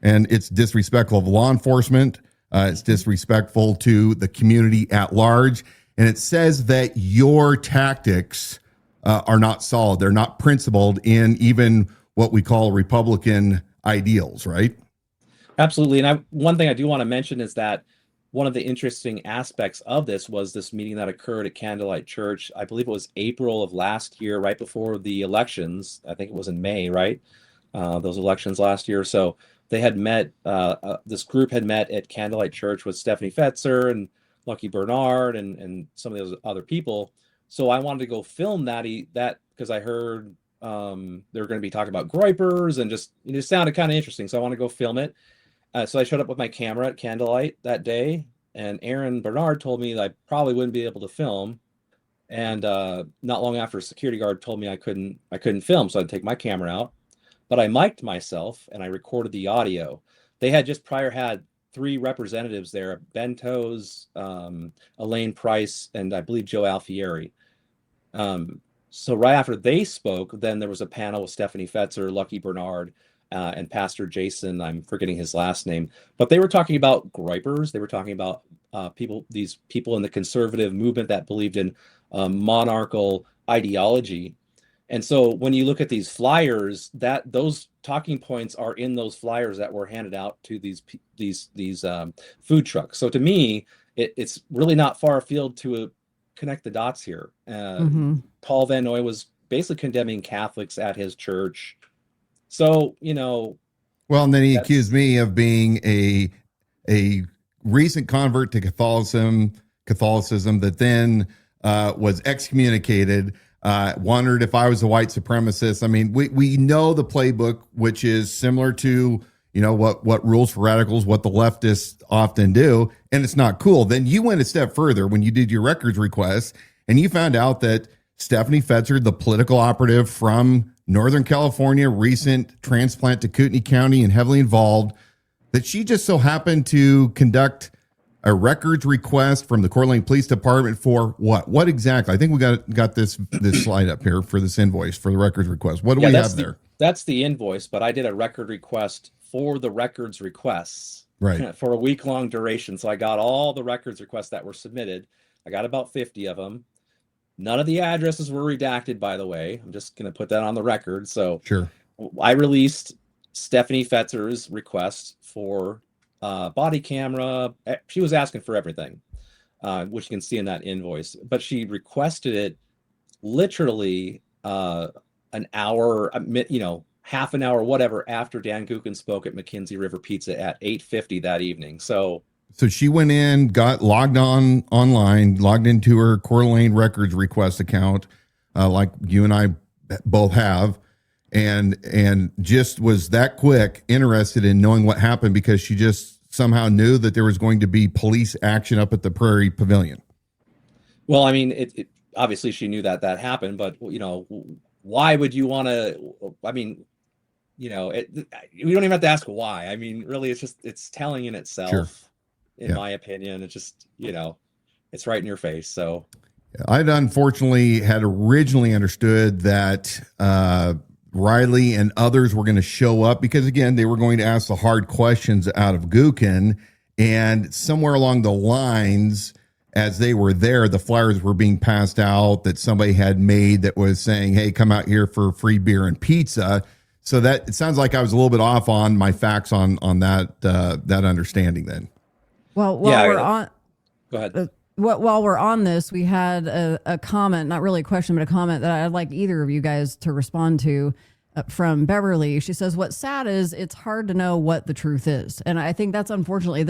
And it's disrespectful of law enforcement. It's disrespectful to the community at large. And it says that your tactics are not solid. They're not principled in even what we call Republican ideals, right? Absolutely. And one thing I do want to mention is that one of the interesting aspects of this was this meeting that occurred at Candlelight Church. I believe it was April of last year, right before the elections. I think it was in May, right? Those elections last year. So they had met, this group had met at Candlelight Church with Stefanie Fetzer and Lucky Barnard and some of those other people. So I wanted to go film that because I heard they were going to be talking about groypers and just, it just sounded kind of interesting. So I want to go film it. So I showed up with my camera at Candlelight that day, and Erin Barnard told me that I probably wouldn't be able to film. And not long after, a security guard told me I couldn't film, so I'd take my camera out. But I mic'd myself and I recorded the audio. They had just prior had 3 representatives there: Ben Toes, Elaine Price, and I believe Joe Alfieri. So right after they spoke, then there was a panel with Stefanie Fetzer, Lucky Barnard, and Pastor Jason. I'm forgetting his last name, but they were talking about groypers. They were talking about these people in the conservative movement that believed in monarchical ideology. And so when you look at these flyers, those talking points are in those flyers that were handed out to these food trucks. So to me, it's really not far afield to connect the dots here. Paul Van Noy was basically condemning Catholics at his church. So, well, and then he accused me of being a recent convert to Catholicism that then was excommunicated. Wondered if I was a white supremacist. I mean, we know the playbook, which is similar to, what rules for radicals, what the leftists often do, and it's not cool. Then you went a step further when you did your records request, and you found out that Stefanie Fetzer, the political operative from Northern California, recent transplant to Kootenai County and heavily involved, that she just so happened to conduct a records request from the Coeur d'Alene Police Department for what? What exactly? I think we got this slide up here for this invoice for the records request. What do we have there? That's the invoice, but I did a record request for the records requests, right, for a week-long duration. So I got all the records requests that were submitted. I got about 50 of them. None of the addresses were redacted, by the way. I'm just going to put that on the record. So sure, I released Stefanie Fetzer's request for body camera. She was asking for everything, which you can see in that invoice, but she requested it literally an hour, half an hour, whatever, after Dan Gookin spoke at McKinsey River Pizza at 8:50 that evening. So she went in, got logged into her Coeur d'Alene records request account, like you and I both have, and just was that quick interested in knowing what happened because she just somehow knew that there was going to be police action up at the Prairie Pavilion. Well, I mean, it obviously she knew that happened, but why would you want to? I mean, we don't even have to ask why. I mean, really, it's telling in itself. Sure. In my opinion, it's just it's right in your face. So I'd unfortunately had originally understood that Reilly and others were going to show up because, again, they were going to ask the hard questions out of Gookin. And somewhere along the lines, as they were there, the flyers were being passed out that somebody had made that was saying, hey, come out here for free beer and pizza. So that it sounds like I was a little bit off on my facts on that understanding then. Well, go ahead. While we're on this, we had a comment, not really a question, but a comment that I'd like either of you guys to respond to from Beverly. She says, what's sad is it's hard to know what the truth is. And I think that's unfortunately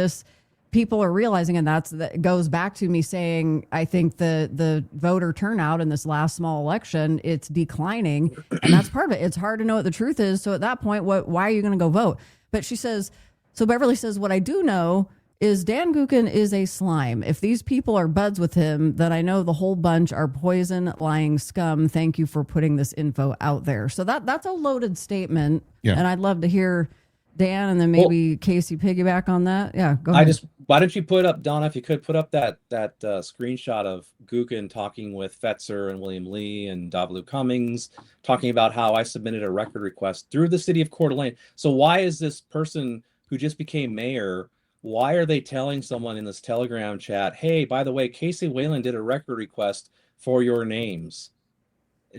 people are realizing, and that goes back to me saying, I think the voter turnout in this last small election, it's declining. And that's part of it. It's hard to know what the truth is. So at that point, why are you going to go vote? But she says, so Beverly says, what I do know is Dan Gookin is a slime. If these people are buds with him, then I know the whole bunch are poison, lying scum. Thank you for putting this info out there. So that's a loaded statement. Yeah. And I'd love to hear Dan, and then maybe Casey piggyback on that. Yeah, go ahead. Why don't you put up, Donna, if you could put up that screenshot of Gookin talking with Fetzer and William Lee and W. Cummings, talking about how I submitted a record request through the city of Coeur d'Alene. So why is this person who just became mayor, why are they telling someone in this Telegram chat, hey, by the way, Casey Whalen did a record request for your names?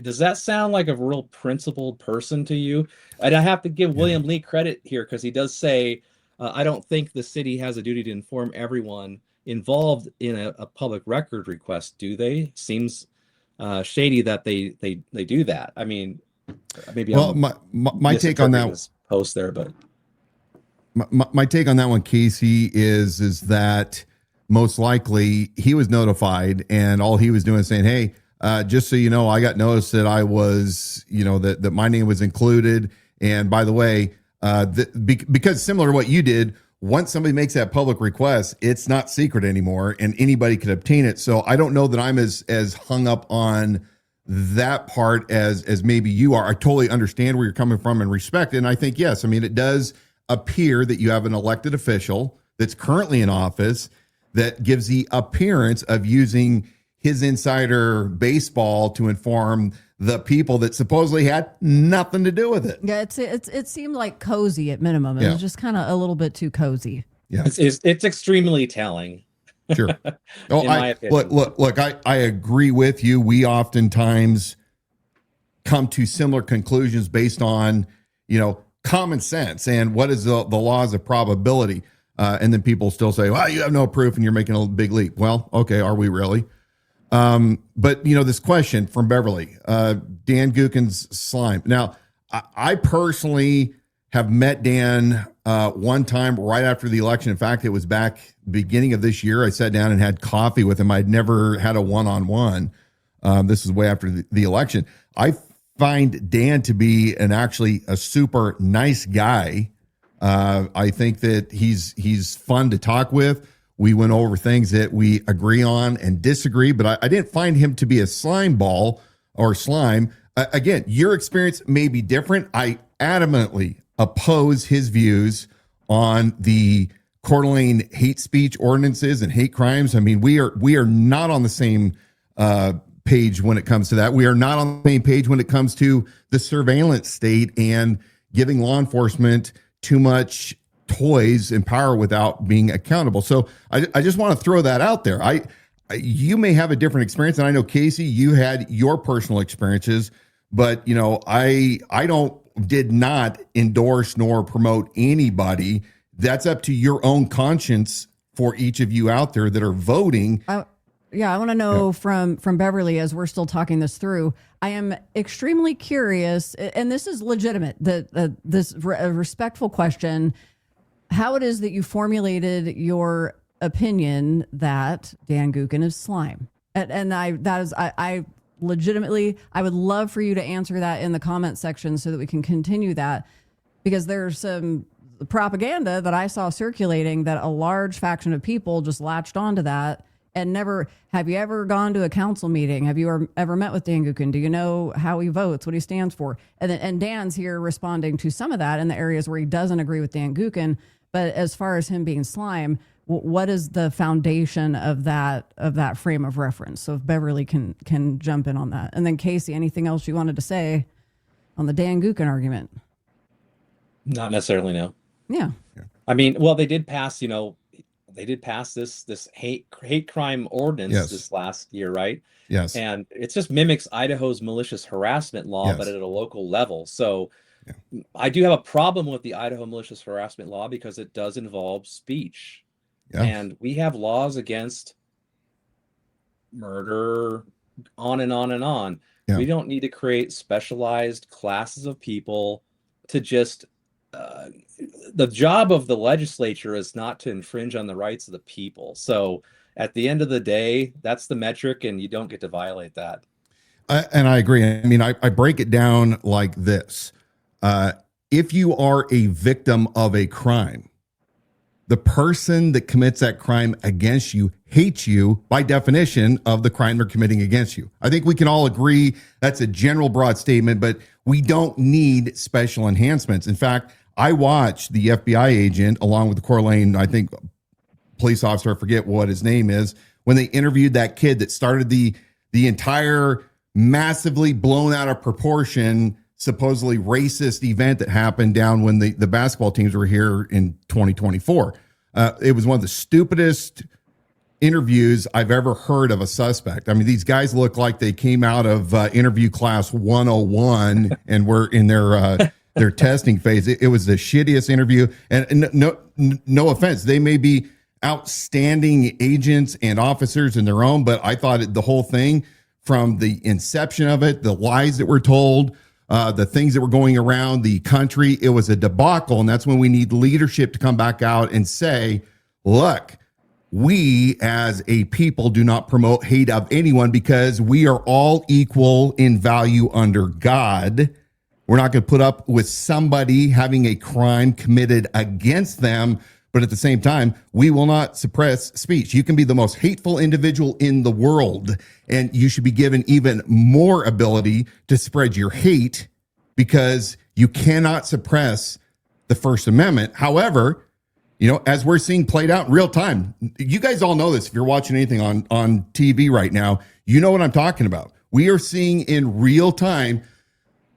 Does that sound like a real principled person to you? And I have to give William Lee credit here because he does say, I don't think the city has a duty to inform everyone involved in a public record request, do they? Seems shady that they do that. I mean, maybe my take on that post there, but my take on that one, Casey, is that most likely he was notified and all he was doing is saying, hey, just so you know, I got notice that I was, that my name was included. And by the way, because similar to what you did, once somebody makes that public request, it's not secret anymore and anybody could obtain it. So I don't know that I'm as hung up on that part as maybe you are. I totally understand where you're coming from and respect it. And I think, yes, I mean, it does appear that you have an elected official that's currently in office that gives the appearance of using his insider baseball to inform the people that supposedly had nothing to do with it. Yeah, it seemed like cozy at minimum. It was just kind of a little bit too cozy. Yeah, it's extremely telling. Sure. Look, I agree with you. We oftentimes come to similar conclusions based on, common sense and what is the laws of probability. And then people still say, well, you have no proof and you're making a big leap. Well, okay, are we really? But this question from Beverly, Dan Gookin's slime. Now, I personally have met Dan one time right after the election. In fact, it was back beginning of this year. I sat down and had coffee with him. I'd never had a one-on-one. This is way after the election. I find Dan to be actually a super nice guy. I think that he's fun to talk with. We went over things that we agree on and disagree, but I didn't find him to be a slime ball or slime. Again, your experience may be different. I adamantly oppose his views on the Coeur d'Alene hate speech ordinances and hate crimes. I mean, we are not on the same page when it comes to that. We are not on the same page when it comes to the surveillance state and giving law enforcement too much toys and power without being accountable. So I just want to throw that out there. You may have a different experience, and I know, Casey, you had your personal experiences, but I did not endorse nor promote anybody. That's up to your own conscience for each of you out there that are voting. I want to know from Beverly, as we're still talking this through, I am extremely curious, and this is legitimate, this respectful question, how it is that you formulated your opinion that Dan Gookin is slime. And I legitimately, I would love for you to answer that in the comment section so that we can continue that, because there's some propaganda that I saw circulating that a large faction of people just latched onto that and never. Have you ever gone to a council meeting? Have you ever met with Dan Gookin? Do you know how he votes, what he stands for? And Dan's here responding to some of that in the areas where he doesn't agree with Dan Gookin. But as far as him being slime, what is the foundation of that frame of reference? So if Beverly can jump in on that. And then Casey, anything else you wanted to say on the Dan Gookin argument? Not necessarily, no. Yeah. I mean, well, they did pass this hate crime ordinance this last year, right? Yes. And it just mimics Idaho's malicious harassment law, but at a local level. So I do have a problem with the Idaho malicious harassment law because it does involve speech. Yeah. And we have laws against murder, on and on and on. Yeah. We don't need to create specialized classes of people to just the job of the legislature is not to infringe on the rights of the people. So at the end of the day, that's the metric, and you don't get to violate that. And I agree. I mean, I break it down like this. If you are a victim of a crime, the person that commits that crime against you hates you by definition of the crime they're committing against you. I think we can all agree that's a general broad statement, but we don't need special enhancements. In fact, I watched the FBI agent along with the Coeur d'Alene, I think, police officer, I forget what his name is, when they interviewed that kid that started the entire massively blown out of proportion, supposedly racist event that happened down when the basketball teams were here in 2024. It was one of the stupidest interviews I've ever heard of a suspect. I mean, these guys look like they came out of interview class 101 and were in their testing phase. It was the shittiest interview. And no offense, they may be outstanding agents and officers in their own, but I thought the whole thing, from the inception of it, the lies that were told, the things that were going around the country, it was a debacle. And that's when we need leadership to come back out and say, look, we as a people do not promote hate of anyone because we are all equal in value under God. We're not going to put up with somebody having a crime committed against them. But at the same time, we will not suppress speech. You can be the most hateful individual in the world, and you should be given even more ability to spread your hate because you cannot suppress the First Amendment. However, as we're seeing played out in real time, you guys all know this. If you're watching anything on TV right now, you know what I'm talking about. We are seeing in real time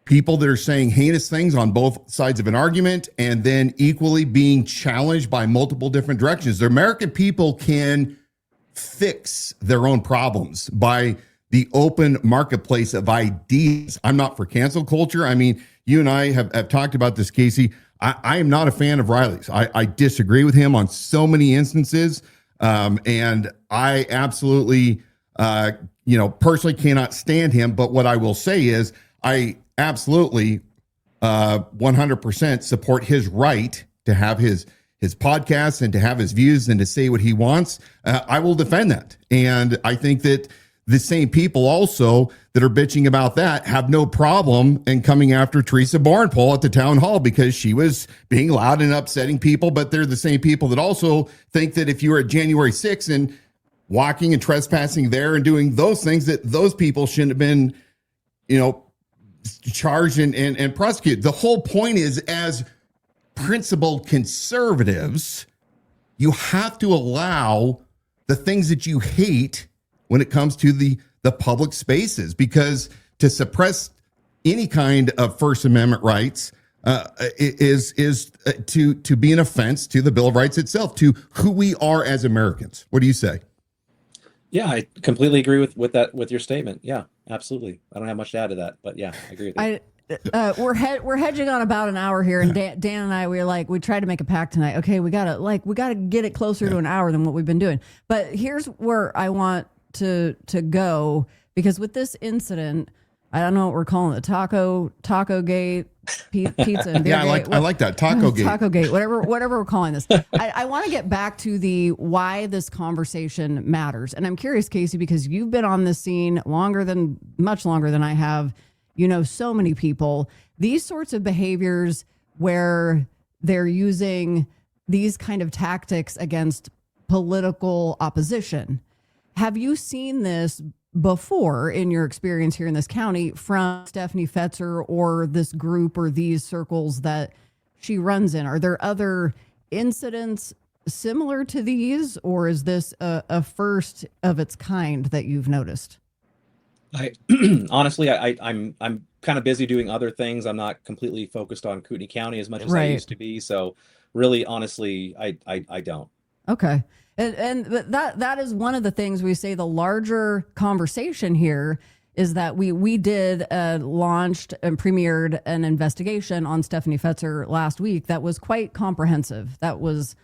people that are saying heinous things on both sides of an argument and then equally being challenged by multiple different directions. The American people can fix their own problems by the open marketplace of ideas. I'm not for cancel culture. I mean, you and I have talked about this, Casey. I am not a fan of Reilly's. I disagree with him on so many instances. And I absolutely, personally cannot stand him. But what I will say is I absolutely 100% support his right to have his podcasts and to have his views and to say what he wants. I will defend that. And I think that the same people also that are bitching about that have no problem in coming after Teresa Barnpole at the town hall because she was being loud and upsetting people. But they're the same people that also think that if you were at January 6th and walking and trespassing there and doing those things, that those people shouldn't have been, charged and prosecuted. The whole point is, as principled conservatives, you have to allow the things that you hate when it comes to the public spaces, because to suppress any kind of First Amendment rights is to be an offense to the Bill of Rights itself, to who we are as Americans. What do you say? Yeah, I completely agree with your statement. Yeah, absolutely. I don't have much to add to that, but yeah, I agree with that. We're hedging on about an hour here, and Dan and I, we tried to make a pact tonight. Okay, we gotta get it closer to an hour than what we've been doing. But here's where I want to go, because with this incident, I don't know what we're calling it, TacoGate, pizza and beer gate. I like that, TacoGate, whatever we're calling this. I want to get back to the why this conversation matters, and I'm curious, Casey, because you've been on this scene much longer than I have. So many people. These sorts of behaviors where they're using these kind of tactics against political opposition. Have you seen this before in your experience here in this county from Stefanie Fetzer or this group or these circles that she runs in? Are there other incidents similar to these, or is this a first of its kind that you've noticed? Honestly, I'm kind of busy doing other things. I'm not completely focused on Kootenai County as much as I used to be. So really, honestly, I don't. Okay. And that is one of the things we say. The larger conversation here is that we did launched and premiered an investigation on Stefanie Fetzer last week that was quite comprehensive. That was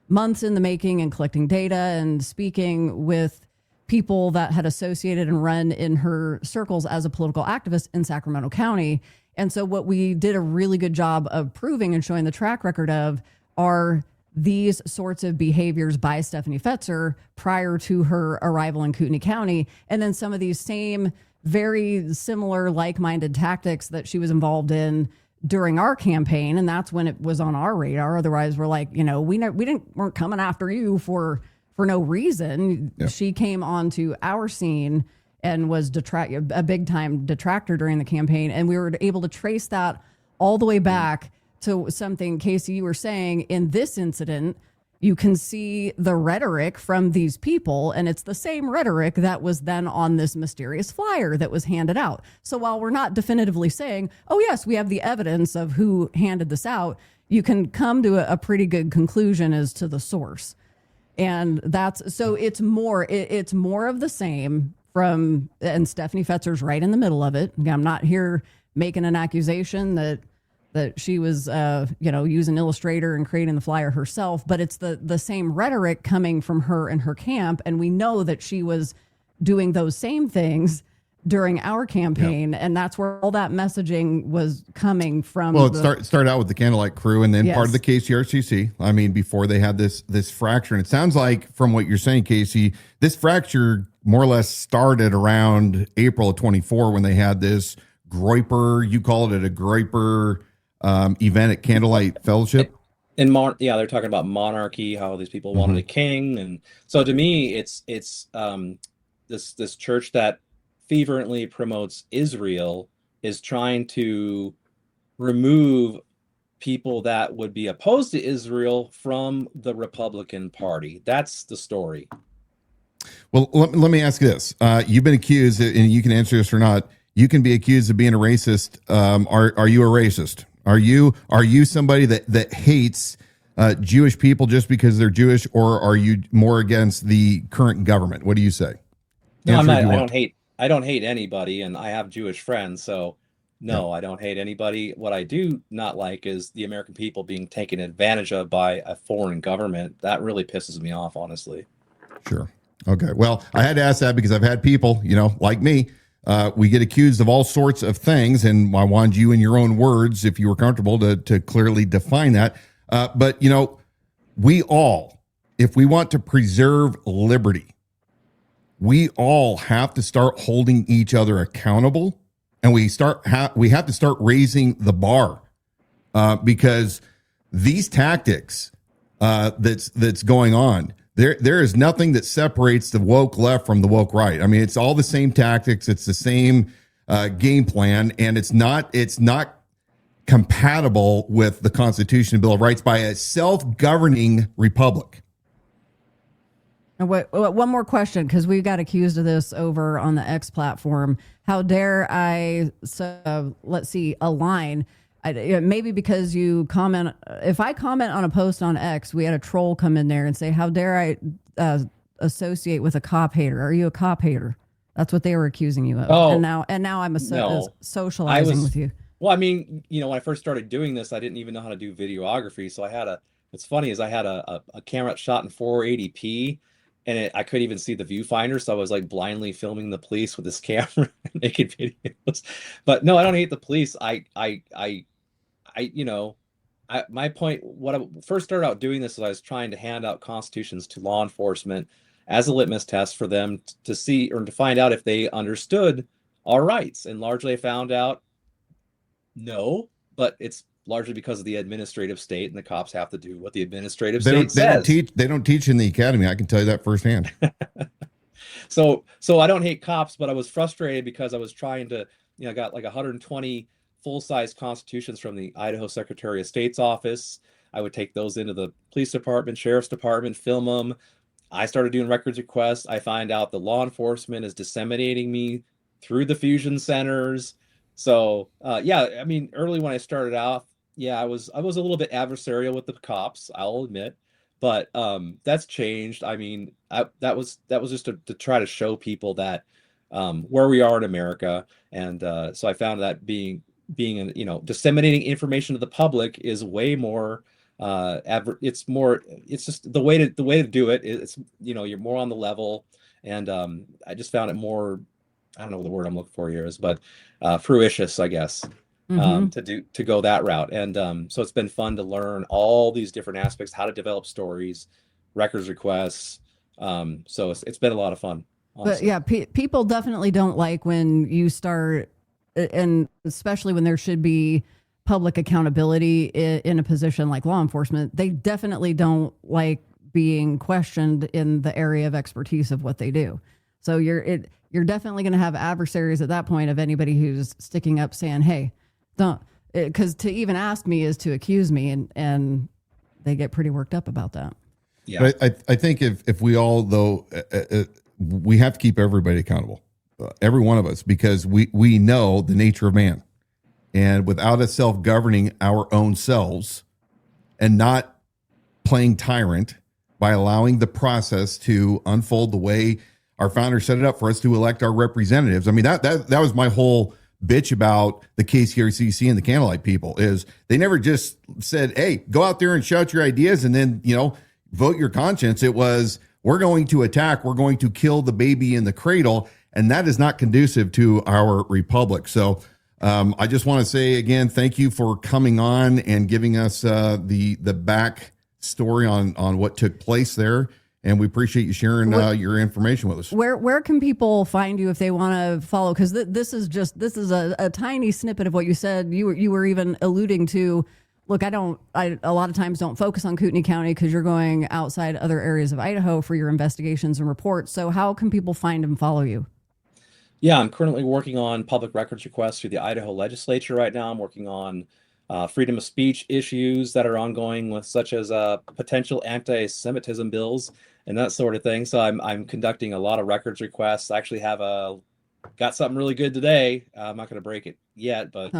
months in the making and collecting data and speaking with people that had associated and run in her circles as a political activist in Sacramento County. And so what we did a really good job of proving and showing the track record of are these sorts of behaviors by Stefanie Fetzer prior to her arrival in Kootenai County. And then some of these same very similar like-minded tactics that she was involved in during our campaign. And that's when it was on our radar. Otherwise we're like, weren't coming after you for no reason. Yeah. She came onto our scene and was a big time detractor during the campaign. And we were able to trace that all the way back to something, Casey, you were saying in this incident, you can see the rhetoric from these people, and it's the same rhetoric that was then on this mysterious flyer that was handed out. So while we're not definitively saying, oh, yes, we have the evidence of who handed this out, you can come to a pretty good conclusion as to the source. And that's so it's more of the same from, and Stefanie Fetzer's right in the middle of it. I'm not here making an accusation that she was, using Illustrator and creating the flyer herself, but it's the same rhetoric coming from her and her camp. And we know that she was doing those same things during our campaign. And that's where all that messaging was coming from. Well, it started out with the Candlelight Crew and then Yes. part of the KCRCC. I mean, before they had this fracture. And it sounds like from what you're saying, Casey, this fracture more or less started around April of 24 when they had this Groiper, you called it a Groiper event at Candlelight Fellowship. And they're talking about monarchy, how these people wanted a king, and so to me, it's this church that fervently promotes Israel is trying to remove people that would be opposed to Israel from the Republican Party. That's the story. Well, let me ask you this: you've been accused, and you can answer this or not. You can be accused of being a racist. Are you a racist? Are you somebody that hates Jewish people just because they're Jewish, or are you more against the current government? What do you say? No, I'm not. I don't hate anybody, and I have Jewish friends, so no, I don't hate anybody. What I do not like is the American people being taken advantage of by a foreign government. That really pisses me off, honestly. Sure. Okay. Well, I had to ask that because I've had people, like me. We get accused of all sorts of things, and I wanted you in your own words, if you were comfortable, to clearly define that. But, we all, if we want to preserve liberty, we all have to start holding each other accountable, and we have to start raising the bar because these tactics that's going on. There is nothing that separates the woke left from the woke right. I mean, it's all the same tactics. It's the same game plan, and it's not compatible with the Constitution and Bill of Rights by a self-governing republic. And one more question, because we got accused of this over on the X platform. How dare I, let's see, align. Maybe because you comment, if I comment on a post on X, we had a troll come in there and say, how dare I associate with a cop hater? Are you a cop hater? That's what they were accusing you of. Oh, and now I'm socializing with you. Well, I mean, when I first started doing this, I didn't even know how to do videography. So what's funny is I had a camera shot in 480p, and I couldn't even see the viewfinder. So I was like blindly filming the police with this camera and making videos. But no, I don't hate the police. My point, what I first started out doing this is I was trying to hand out constitutions to law enforcement as a litmus test for them to see or to find out if they understood our rights. And largely I found out no, but it's largely because of the administrative state, and the cops have to do what the administrative state says. They don't teach in the academy. I can tell you that firsthand. So I don't hate cops, but I was frustrated because I was trying to, I got like 120 full-size constitutions from the Idaho Secretary of State's office. I would take those into the police department, sheriff's department, film them. I started doing records requests. I find out the law enforcement is disseminating me through the fusion centers. So I mean, early when I started out, I was a little bit adversarial with the cops, I'll admit, but that's changed. I mean, that was just to try to show people that where we are in America, and so I found that being disseminating information to the public is way more it's just the way to do it. It's you're more on the level, and I just found it more, I don't know what the word I'm looking for here is, but fruitious, I guess, to go that route. And so it's been fun to learn all these different aspects, how to develop stories, records requests. So it's been a lot of fun. Honestly. But yeah, people definitely don't like when you start, and especially when there should be public accountability in a position like law enforcement, they definitely don't like being questioned in the area of expertise of what they do. So you're definitely going to have adversaries at that point of anybody who's sticking up saying, hey, don't, because to even ask me is to accuse me, and they get pretty worked up about that. Yeah. But I think if we all, though, we have to keep everybody accountable, every one of us, because we know the nature of man. And without us self-governing our own selves and not playing tyrant by allowing the process to unfold the way our founders set it up for us to elect our representatives. I mean, that was my whole bitch about the KCRCC and the Candlelight people, is they never just said, hey, go out there and shout your ideas and then, vote your conscience. It was, we're going to attack, we're going to kill the baby in the cradle. And that is not conducive to our republic. So I just want to say again, thank you for coming on and giving us the back story on what took place there. And we appreciate you sharing your information with us. Where can people find you if they want to follow? Because this is a tiny snippet of what you said. You were even alluding to, look, I a lot of times don't focus on Kootenai County because you're going outside other areas of Idaho for your investigations and reports. So how can people find and follow you? Yeah, I'm currently working on public records requests through the Idaho legislature right now. I'm working on freedom of speech issues that are ongoing, with such as potential anti-Semitism bills and that sort of thing. So I'm conducting a lot of records requests. I actually have got something really good today. I'm not going to break it yet, but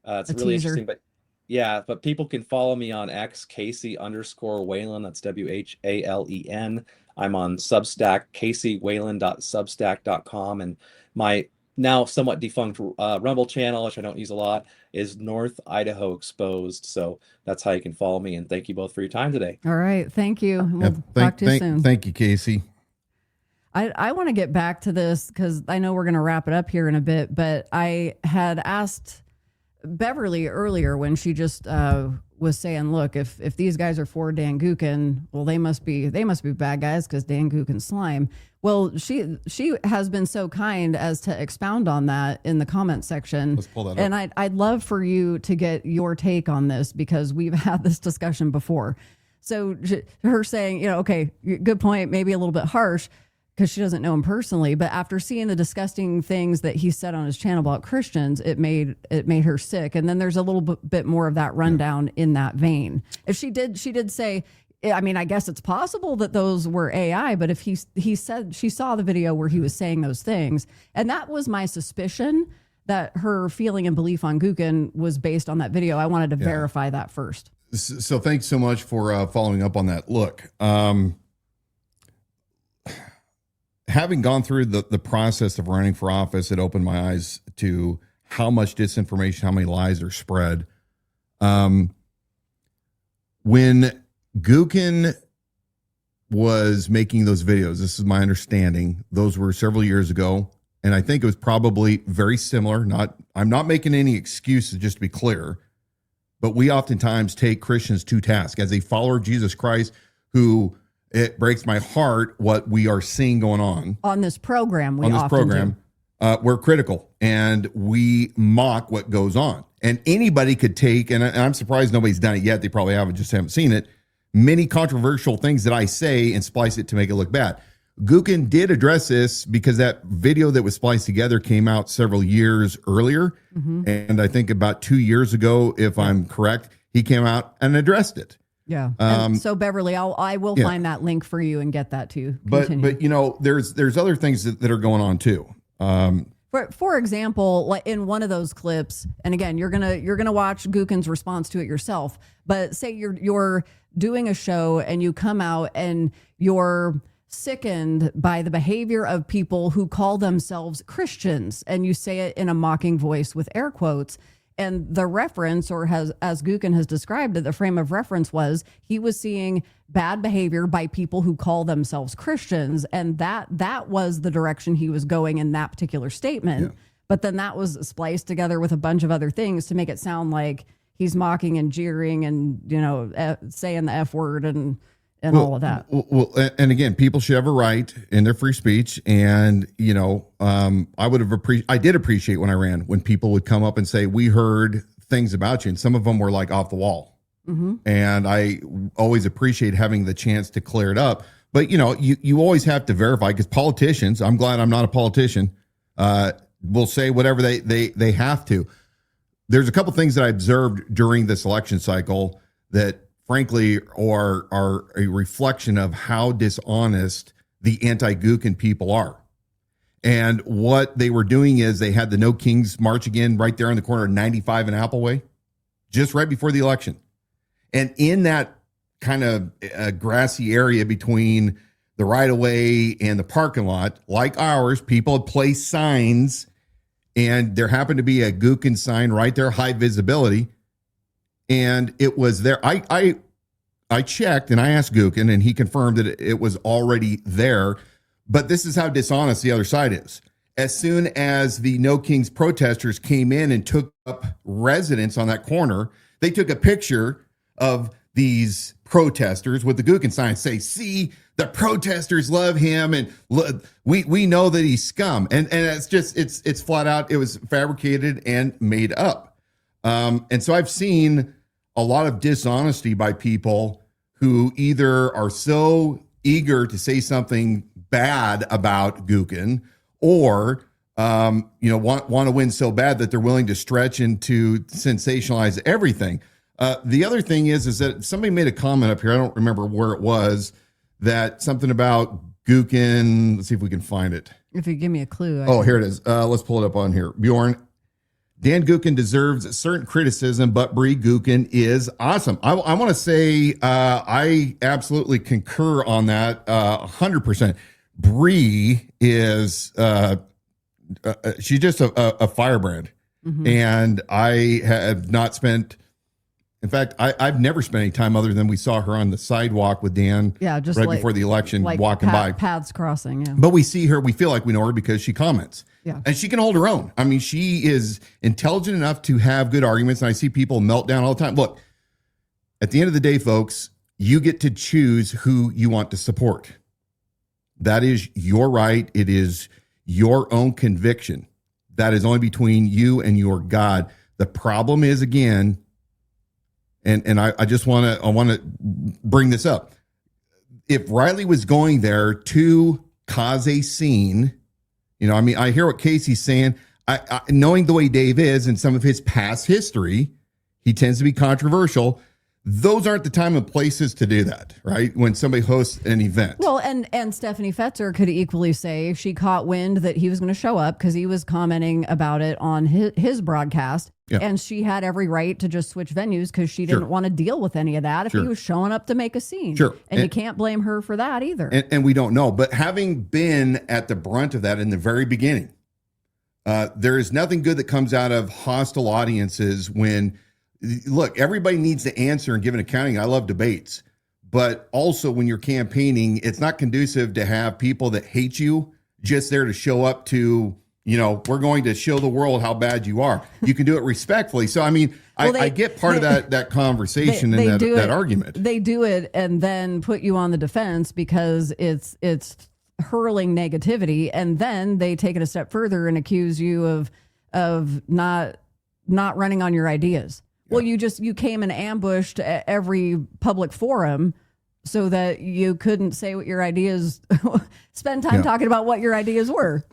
it's really teaser. interesting. But yeah, but people can follow me on X, Casey_Whalen. That's WHALEN. I'm on Substack, CaseyWhalen.substack.com, and my now somewhat defunct Rumble channel, which I don't use a lot, is North Idaho Exposed. So that's how you can follow me. And thank you both for your time today. All right. Thank you. We'll talk to you soon. Thank you, Casey. I want to get back to this because I know we're going to wrap it up here in a bit, but I had asked Beverly earlier when she just was saying, look, if these guys are for Dan Gookin, well, they must be bad guys because Dan Gookin's slime. Well, she has been so kind as to expound on that in the comment section. Let's pull that up. And I'd love for you to get your take on this because we've had this discussion before. So her saying, okay, good point, maybe a little bit harsh, because she doesn't know him personally, but after seeing the disgusting things that he said on his channel about Christians, it made her sick. And then there's a little bit more of that rundown in that vein. If she did say, I mean, I guess it's possible that those were AI, but if he said she saw the video where he was saying those things, and that was my suspicion that her feeling and belief on Gookin was based on that video. I wanted to verify that first. So thanks so much for following up on that. Look, having gone through the process of running for office, it opened my eyes to how much disinformation, how many lies are spread. When Gookin was making those videos, this is my understanding, those were several years ago, and I think it was probably very similar. I'm not making any excuses, just to be clear, but we oftentimes take Christians to task. As a follower of Jesus Christ, who it breaks my heart what we are seeing going on this program. We're critical and we mock what goes on. And anybody could take, and I'm surprised nobody's done it yet. They probably haven't, just haven't seen it. Many controversial things that I say and splice it to make it look bad. Gookin did address this because that video that was spliced together came out several years earlier. Mm-hmm. And I think about 2 years ago, if I'm correct, he came out and addressed it. Yeah. And so Beverly, I will find that link for you and get that to you. But there's other things that are going on too. For example, like in one of those clips, and again, you're gonna watch Gookin's response to it yourself. But say you're doing a show and you come out and you're sickened by the behavior of people who call themselves Christians, and you say it in a mocking voice with air quotes. And the reference, or as Gookin has described it, the frame of reference was he was seeing bad behavior by people who call themselves Christians. And that was the direction he was going in that particular statement. Yeah. But then that was spliced together with a bunch of other things to make it sound like he's mocking and jeering and, saying the F word and all of that. Well, and again, people should have a right in their free speech. And, I did appreciate when I ran, when people would come up and say, we heard things about you. And some of them were like off the wall. Mm-hmm. And I always appreciate having the chance to clear it up. But, you always have to verify, because politicians, I'm glad I'm not a politician, will say whatever they have to. there's a couple things that I observed during this election cycle that frankly are a reflection of how dishonest the anti-Gookin people are. And what they were doing is they had the No Kings March again right there on the corner of 95 and Appleway, just right before the election. And in that kind of grassy area between the right-of-way and the parking lot, like ours, people had placed signs, and there happened to be a Gookin sign right there, high visibility, and it was there. I checked, and I asked Gookin, and he confirmed that it was already there. But this is how dishonest the other side is. As soon as the No Kings protesters came in and took up residence on that corner, they took a picture of these protesters with the Gookin sign, say, see, the protesters love him, and we know that he's scum. And it's just, it's flat out, it was fabricated and made up. And so I've seen a lot of dishonesty by people who either are so eager to say something bad about Gookin, or want to win so bad that they're willing to stretch into sensationalize everything. The other thing is that somebody made a comment up here. I don't remember where it was, that something about Gookin. Let's see if we can find it. If you give me a clue. Here it is. Let's pull it up on here. Bjorn, Dan Gookin deserves certain criticism, but Bree Gookin is awesome. I want to say I absolutely concur on that 100%. Bree is she's just a firebrand, and I have not spent. In fact, I've never spent any time other than we saw her on the sidewalk with Dan. Yeah, just right before the election, walking by, paths crossing. Yeah, but we see her. We feel like we know her because she comments. Yeah, and she can hold her own. I mean, she is intelligent enough to have good arguments. And I see people melt down all the time. Look, at the end of the day, folks, you get to choose who you want to support. That is your right. It is your own conviction. That is only between you and your God. The problem is, again, and I just want to bring this up. If Reilly was going there to cause a scene, I hear what Casey's saying. I knowing the way Dave is and some of his past history, he tends to be controversial. Those aren't the time and places to do that, right? When somebody hosts an event. Well, and Stefanie Fetzer could equally say she caught wind that he was going to show up because he was commenting about it on his broadcast. Yeah. And she had every right to just switch venues because she didn't want to deal with any of that if he was showing up to make a scene. Sure. And you can't blame her for that either. And we don't know. But having been at the brunt of that in the very beginning, there is nothing good that comes out of hostile audiences when, look, everybody needs to answer and give an accounting. I love debates. But also when you're campaigning, it's not conducive to have people that hate you just there to show up to, we're going to show the world how bad you are. You can do it respectfully. So, I mean, I get part of that conversation and that argument. They do it and then put you on the defense because it's hurling negativity. And then they take it a step further and accuse you of not running on your ideas. Yeah. Well, you came and ambushed every public forum so that you couldn't say what your ideas, spend time talking about what your ideas were.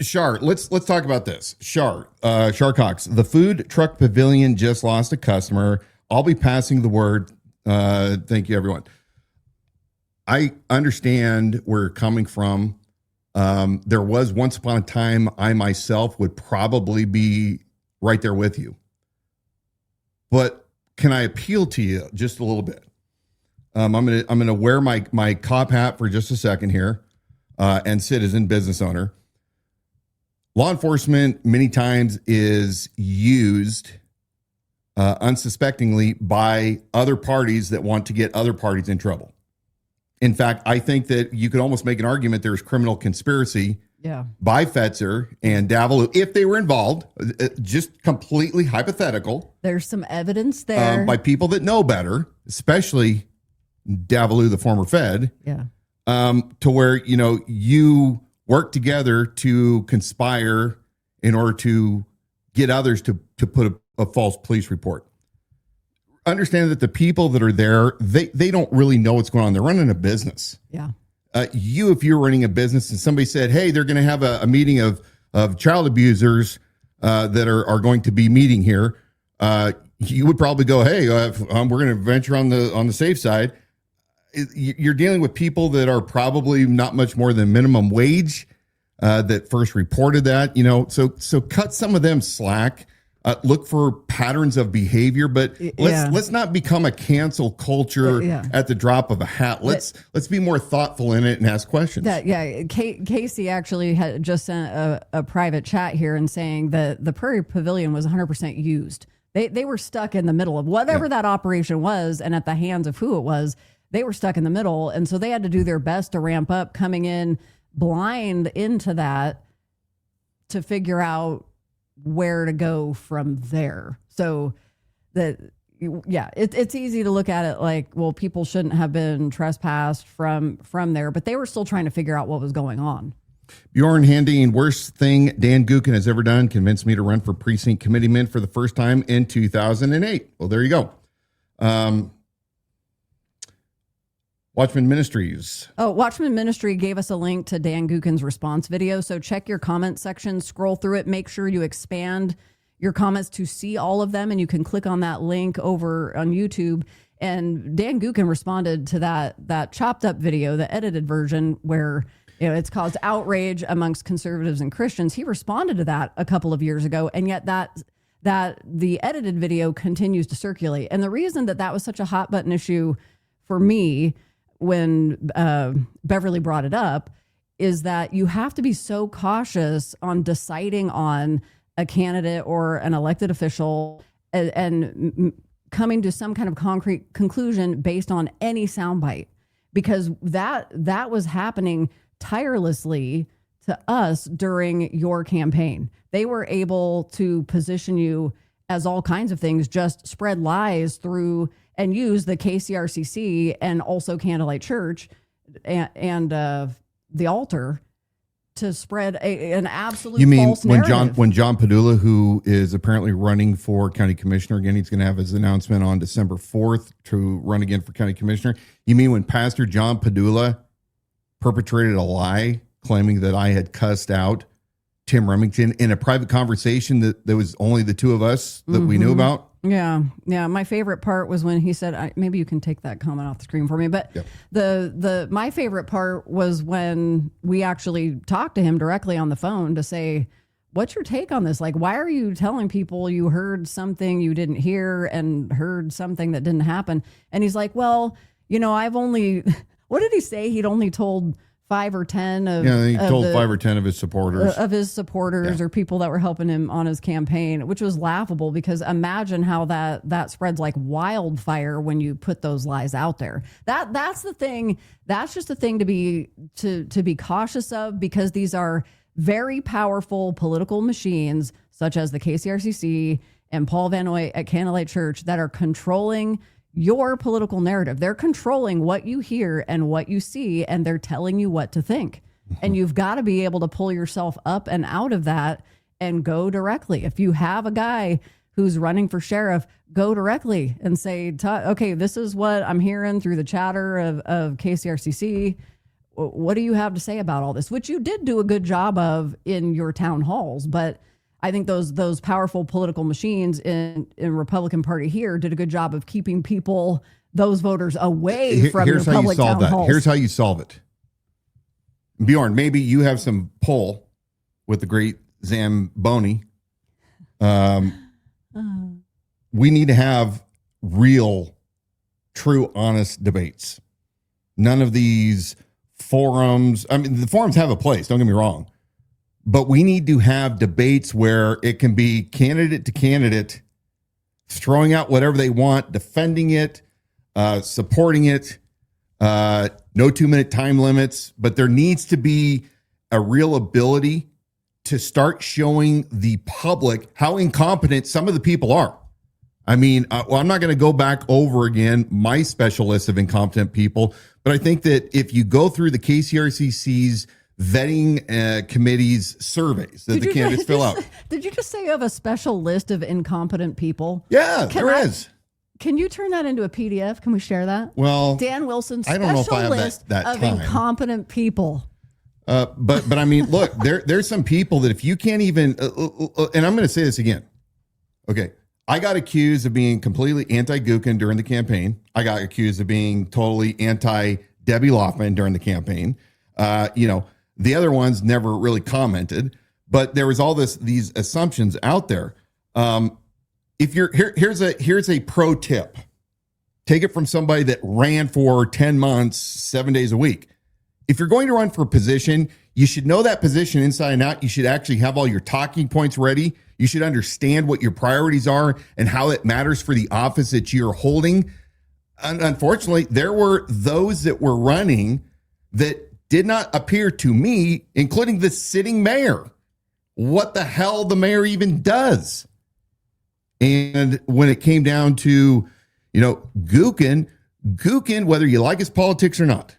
Shar, let's talk about this. Shar Cox, the food truck pavilion just lost a customer. I'll be passing the word. Thank you, everyone. I understand where you're coming from. There was once upon a time I myself would probably be right there with you. But can I appeal to you just a little bit? I'm gonna wear my cop hat for just a second here, and citizen business owner. Law enforcement many times is used unsuspectingly by other parties that want to get other parties in trouble. In fact, I think that you could almost make an argument there's criminal conspiracy by Fetzer and Davalou, if they were involved, just completely hypothetical. There's some evidence there. By people that know better, especially Davalou, the former Fed, to where, you work together to conspire in order to get others to put a false police report. Understand that the people that are there, they don't really know what's going on. They're running a business. Yeah. If you're running a business and somebody said, hey, they're going to have a meeting of child abusers that are going to be meeting here, you would probably go, hey, we're going to venture on the safe side. You're dealing with people that are probably not much more than minimum wage that first reported that, so cut some of them slack. Look for patterns of behavior, but let's not become a cancel culture at the drop of a hat. Let's be more thoughtful in it and ask questions. Casey actually had just sent a private chat here and saying that the Prairie Pavilion was 100% used. They were stuck in the middle of whatever that operation was, and at the hands of who it was, they were stuck in the middle, and so they had to do their best to ramp up, coming in blind into that to figure out where to go from there. So it's easy to look at it like, well, people shouldn't have been trespassed from there, but they were still trying to figure out what was going on. Bjorn Handing, worst thing Dan Gookin has ever done, convinced me to run for precinct committeeman for the first time in 2008. Well, there you go. Watchman Ministries. Oh, Watchman Ministry gave us a link to Dan Gookin's response video. So check your comment section, scroll through it, make sure you expand your comments to see all of them. And you can click on that link over on YouTube. And Dan Gookin responded to that chopped up video, the edited version where it's caused outrage amongst conservatives and Christians. He responded to that a couple of years ago. And yet that the edited video continues to circulate. And the reason that was such a hot button issue for me when Beverly brought it up is that you have to be so cautious on deciding on a candidate or an elected official and coming to some kind of concrete conclusion based on any soundbite, because that was happening tirelessly to us during your campaign. They were able to position you as all kinds of things, just spread lies through and use the KCRCC and also Candlelight Church and the altar to spread an absolute false narrative. when John Padula, who is apparently running for county commissioner again, he's going to have his announcement on December 4th to run again for county commissioner. You mean when Pastor John Padula perpetrated a lie claiming that I had cussed out Tim Remington in a private conversation that there was only the two of us that we knew about? Yeah. My favorite part was when he said, maybe you can take that comment off the screen for me. But my favorite part was when we actually talked to him directly on the phone to say, what's your take on this? Like, why are you telling people you heard something you didn't hear and heard something that didn't happen? And he's like, well, I've only, what did he say? He'd only told 5 or 10 of he told 5 or 10 of his supporters or people that were helping him on his campaign, which was laughable because imagine how that spreads like wildfire when you put those lies out there. That's the thing. That's just a thing to be cautious of, because these are very powerful political machines such as the KCRCC and Paul Van Noy at Candlelight Church that are controlling your political narrative. They're controlling what you hear and what you see, and they're telling you what to think. And you've got to be able to pull yourself up and out of that and go directly. If you have a guy who's running for sheriff, go directly and say, okay, this is what I'm hearing through the chatter of KCRCC. What do you have to say about all this? Which you did do a good job of in your town halls, but I think those powerful political machines in Republican Party here did a good job of keeping those voters away from your public town halls. Here's how you solve it. Bjorn, maybe you have some pull with the great Zamboni. We need to have real, true, honest debates. None of these forums. I mean, the forums have a place, don't get me wrong. But we need to have debates where it can be candidate to candidate, throwing out whatever they want, defending it, supporting it, no 2-minute time limits. But there needs to be a real ability to start showing the public how incompetent some of the people are. I mean, I'm not going to go back over again my special list of incompetent people, but I think that if you go through the KCRCC's vetting committee's surveys that the candidates fill out. Did you just say you have a special list of incompetent people? Yeah, there is. Can you turn that into a PDF? Can we share that? Well, Dan Wilson's I don't know if I have list that of time. Incompetent people. But I mean, look, there's some people that if you can't even, and I'm going to say this again. Okay. I got accused of being completely anti-Gookin during the campaign. I got accused of being totally anti-Debbie Loffman during the campaign. The other ones never really commented, but there was all these assumptions out there. If you're here's a pro tip. Take it from somebody that ran for 10 months, 7 days a week. If you're going to run for a position, you should know that position inside and out. You should actually have all your talking points ready. You should understand what your priorities are and how it matters for the office that you're holding. And unfortunately, there were those that were running that did not appear to me, including the sitting mayor, what the hell the mayor even does. And when it came down to, Gookin, whether you like his politics or not,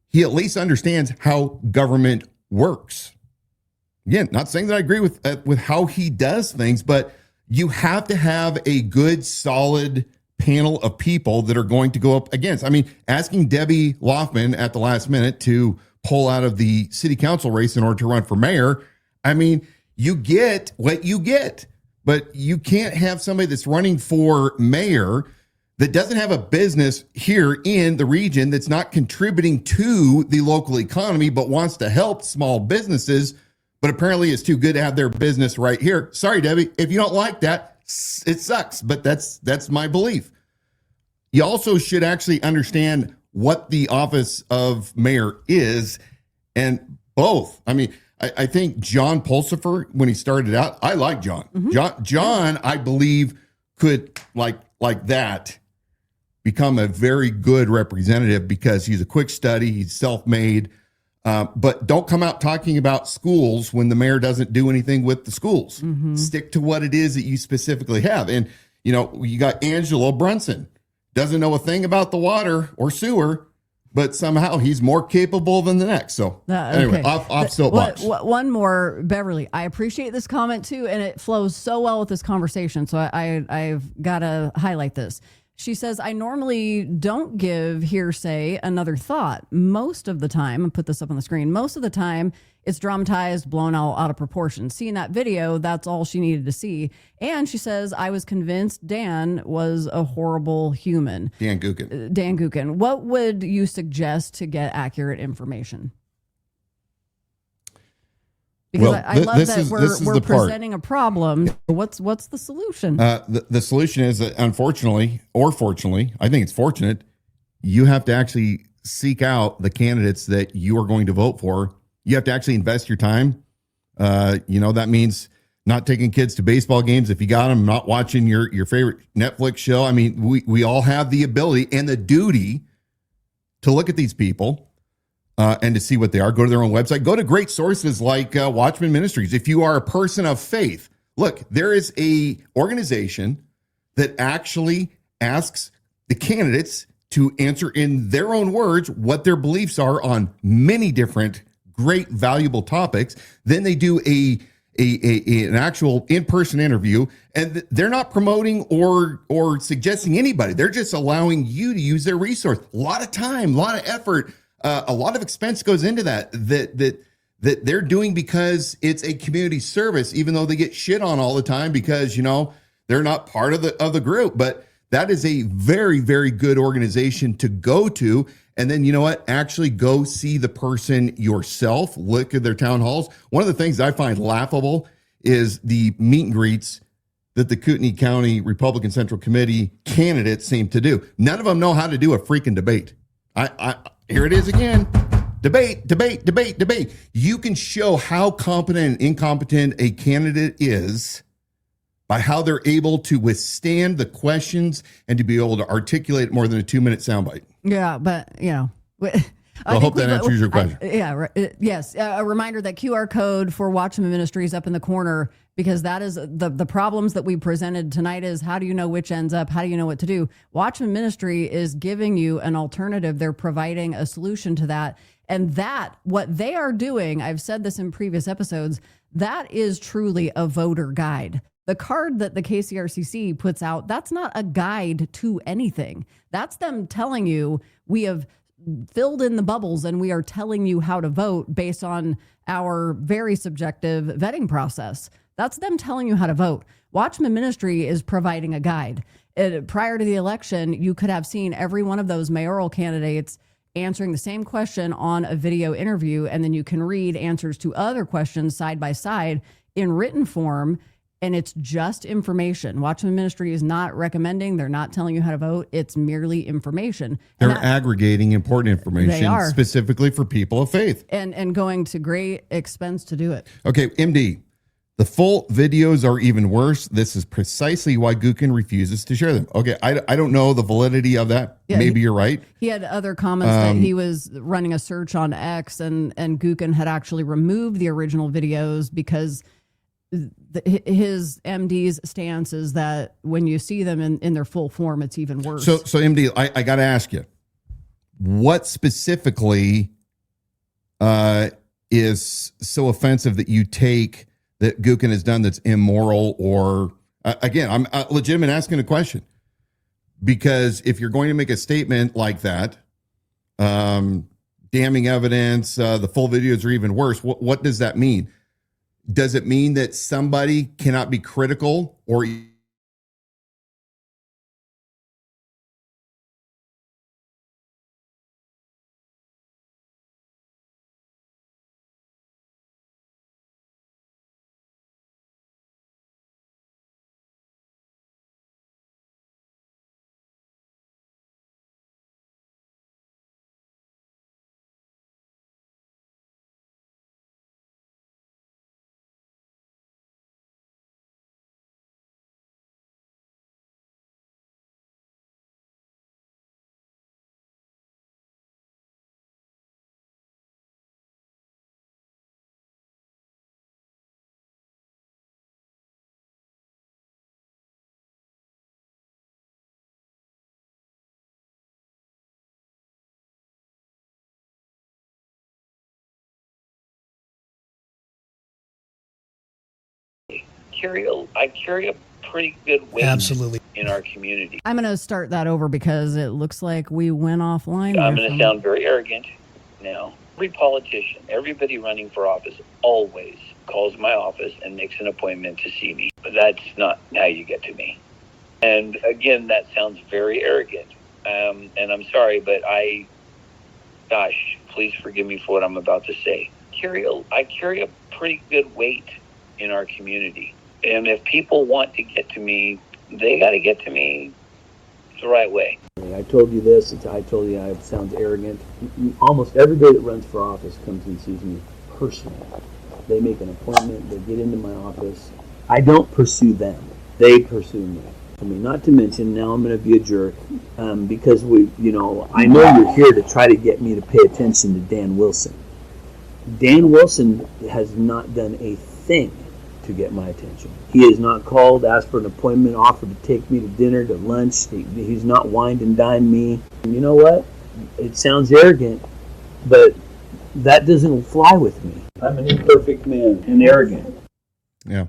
he at least understands how government works. Again, not saying that I agree with how he does things, but you have to have a good, solid panel of people that are going to go up against. I mean, asking Debbie Loffman at the last minute to pull out of the city council race in order to run for mayor, I mean, you get what you get, but you can't have somebody that's running for mayor that doesn't have a business here in the region, that's not contributing to the local economy, but wants to help small businesses, but apparently is too good to have their business right here. Sorry, Debbie, if you don't like that, it sucks, but that's my belief. You also should actually understand what the office of mayor is, and both. I mean, I think John Pulsifer, when he started out, I like John. Mm-hmm. John, I believe, could like that become a very good representative because he's a quick study, he's self-made, but don't come out talking about schools when the mayor doesn't do anything with the schools. Mm-hmm. Stick to what it is that you specifically have. And, you got Angelo Brunson, doesn't know a thing about the water or sewer, but somehow he's more capable than the next. So anyway, off soapbox. One more, Beverly. I appreciate this comment too, and it flows so well with this conversation. So I've got to highlight this. She says, I normally don't give hearsay another thought. Most of the time, and put this up on the screen, most of the time it's dramatized, blown out of proportion. Seeing that video, that's all she needed to see. And she says, I was convinced Dan was a horrible human. Dan Gookin. Dan Gookin. What would you suggest to get accurate information? Because I love that we're presenting a problem. What's the solution? The solution is that, unfortunately or fortunately, I think it's fortunate, you have to actually seek out the candidates that you are going to vote for. You have to actually invest your time. That means not taking kids to baseball games if you got them, not watching your favorite Netflix show. I mean, we all have the ability and the duty to look at these people and to see what they are. Go to their own website. Go to great sources like Watchman Ministries. If you are a person of faith, look, there is a organization that actually asks the candidates to answer in their own words what their beliefs are on many different great, valuable topics. Then they do an actual in-person interview, and they're not promoting or suggesting anybody. They're just allowing you to use their resource. A lot of time, a lot of effort, a lot of expense goes into that they're doing because it's a community service, even though they get shit on all the time because, they're not part of the group. But that is a very, very good organization to go to. And then, actually go see the person yourself, look at their town halls. One of the things I find laughable is the meet and greets that the Kootenai County Republican Central Committee candidates seem to do. None of them know how to do a freaking debate. Here it is again. Debate. You can show how competent and incompetent a candidate is by how they're able to withstand the questions and to be able to articulate more than a 2-minute soundbite. Yeah, but, I hope that answers your question. Yes. A reminder that QR code for Watchman Ministry is up in the corner, because that is the problems that we presented tonight is how do you know which ends up? How do you know what to do? Watchman Ministry is giving you an alternative. They're providing a solution to that. And that, what they are doing, I've said this in previous episodes, that is truly a voter guide. The card that the KCRCC puts out, that's not a guide to anything. That's them telling you we have filled in the bubbles and we are telling you how to vote based on our very subjective vetting process. That's them telling you how to vote. Watchman Ministry is providing a guide. Prior to the election, you could have seen every one of those mayoral candidates answering the same question on a video interview, and then you can read answers to other questions side by side in written form, and it's just information. Watchman Ministry is not recommending, they're not telling you how to vote. It's merely information. They're aggregating important information specifically for people of faith. And going to great expense to do it. Okay, MD, the full videos are even worse. This is precisely why Gookin refuses to share them. Okay, I don't know the validity of that. Yeah, maybe you're right. He had other comments that he was running a search on X, and Gookin had actually removed the original videos because his MD's stance is that when you see them in their full form, it's even worse. So MD, I got to ask you, what specifically is so offensive that you take that Gookin has done that's immoral? Or again, I'm legitimate asking a question, because if you're going to make a statement like that, damning evidence, the full videos are even worse. What does that mean? Does it mean that somebody cannot be critical or I carry a pretty good weight Absolutely. in our community. I'm going to start that over because it looks like we went offline. I'm going to sound very arrogant now. Every politician, everybody running for office always calls my office and makes an appointment to see me. But that's not how you get to me. And again, that sounds very arrogant. And I'm sorry, but please forgive me for what I'm about to say. I carry a pretty good weight in our community. And if people want to get to me, they got to get to me the right way. I told you this. I told you it sounds arrogant. Almost everybody that runs for office comes and sees me personally. They make an appointment. They get into my office. I don't pursue them. They pursue me. I mean, not to mention, now I'm going to be a jerk because I know you're here to try to get me to pay attention to Dan Wilson. Dan Wilson has not done a thing to get my attention. He has not called, asked for an appointment, offered to take me to dinner, to lunch. He's not wined and dined me. And you know what? It sounds arrogant, but that doesn't fly with me. I'm an imperfect man and arrogant. Yeah.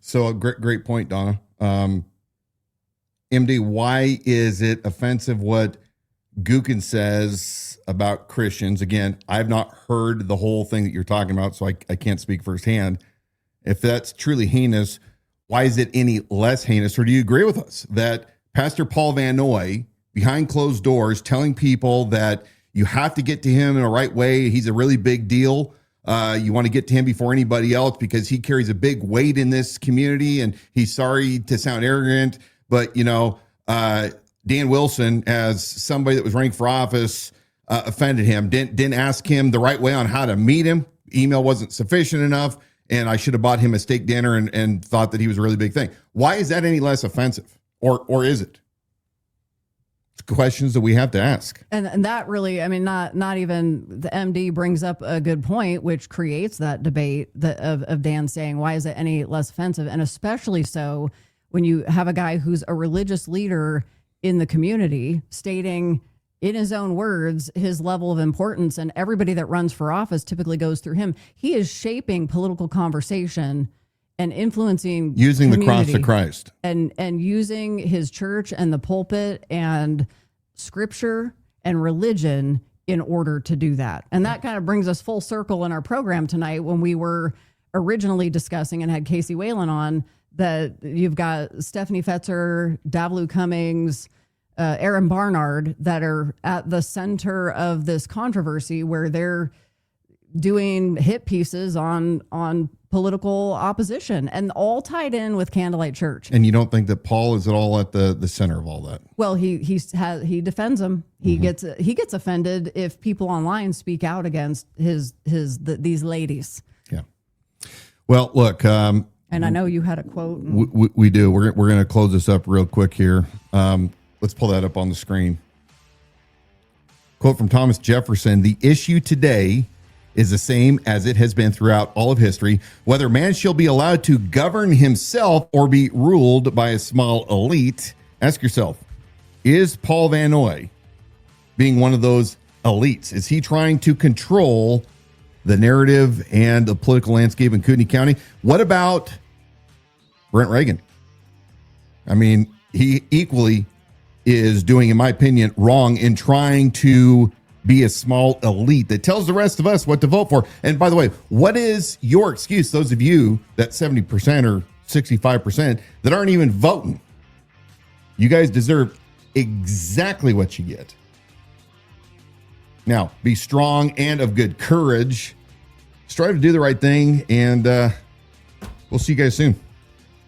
So a great point, Donna. MD, why is it offensive what Gookin says about Christians? Again, I've not heard the whole thing that you're talking about, so I can't speak firsthand. If that's truly heinous, why is it any less heinous? Or do you agree with us that Pastor Paul Van Noy, behind closed doors, telling people that you have to get to him in a right way, he's a really big deal, you want to get to him before anybody else because he carries a big weight in this community, and he's sorry to sound arrogant, but, Dan Wilson, as somebody that was running for office, offended him, didn't ask him the right way on how to meet him. Email wasn't sufficient enough. And I should have bought him a steak dinner and thought that he was a really big thing. Why is that any less offensive? Or is it? It's questions that we have to ask. And that really, not even the MD brings up a good point, which creates that debate of Dan saying, why is it any less offensive? And especially so when you have a guy who's a religious leader in the community stating in his own words, his level of importance, and everybody that runs for office typically goes through him. He is shaping political conversation and influencing using the cross of Christ and using his church and the pulpit and scripture and religion in order to do that. And that kind of brings us full circle in our program tonight when we were originally discussing and had Casey Whalen on, that you've got Stefanie Fetzer, Davlu Cummings, Erin Barnard that are at the center of this controversy where they're doing hit pieces on political opposition, and all tied in with Candlelight Church. And you don't think that Paul is at all at the center of all that? Well, he defends them. He gets offended if people online speak out against these ladies. Yeah. Well, look. And I know you had a quote. We do. We're going to close this up real quick here. Let's pull that up on the screen. Quote from Thomas Jefferson: "The issue today is the same as it has been throughout all of history, whether man shall be allowed to govern himself or be ruled by a small elite." Ask yourself, is Paul Van Noy being one of those elites? Is he trying to control the narrative and the political landscape in Kootenai County? What about Brent Reagan? I mean, he equally is doing, in my opinion, wrong in trying to be a small elite that tells the rest of us what to vote for. And by the way, what is your excuse, those of you that 70% or 65% that aren't even voting? You guys deserve exactly what you get. Now, be strong and of good courage. Strive to do the right thing, and we'll see you guys soon.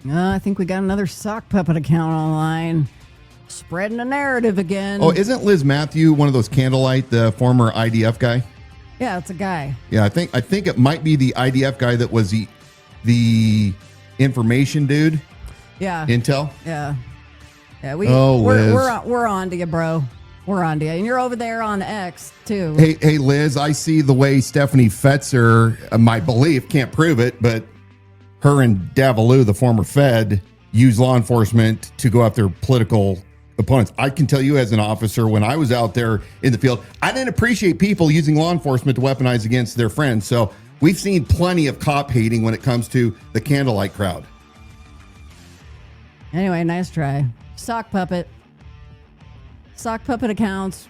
I think we got another sock puppet account online. Spreading the narrative again. Oh, isn't Liz Matthew one of those Candlelight, the former IDF guy? Yeah, it's a guy. Yeah, I think it might be the IDF guy that was the information dude. Yeah. Intel. Yeah. Yeah. We're on to you, bro. We're on to you, and you're over there on X too. Hey, Liz. I see the way Stefanie Fetzer, my belief, can't prove it, but her and Davlu, the former Fed, use law enforcement to go after political opponents. I can tell you as an officer, when I was out there in the field, I didn't appreciate people using law enforcement to weaponize against their friends. So we've seen plenty of cop hating when it comes to the Candlelight crowd. Anyway, nice try. Sock puppet accounts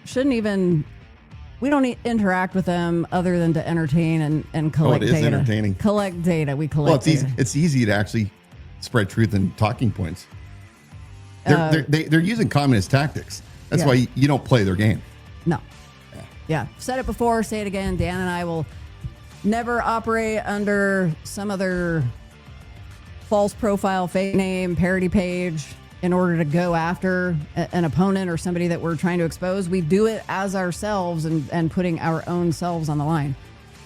we don't interact with them other than to entertain and collect data. It is entertaining. Collect data. We collect Well, it's data. easy. It's easy to actually spread truth and talking points. They're using communist tactics. That's why you don't play their game. No. Yeah. Said it before, say it again. Dan and I will never operate under some other false profile, fake name, parody page in order to go after an opponent or somebody that we're trying to expose. We do it as ourselves and putting our own selves on the line.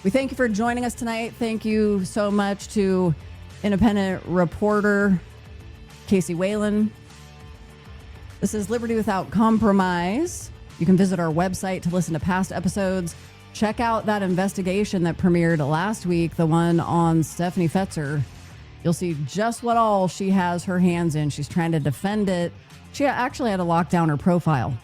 We thank you for joining us tonight. Thank you so much to independent reporter Casey Whalen. This is Liberty Without Compromise. You can visit our website to listen to past episodes. Check out that investigation that premiered last week, the one on Stefanie Fetzer. You'll see just what all she has her hands in. She's trying to defend it. She actually had to lock down her profile.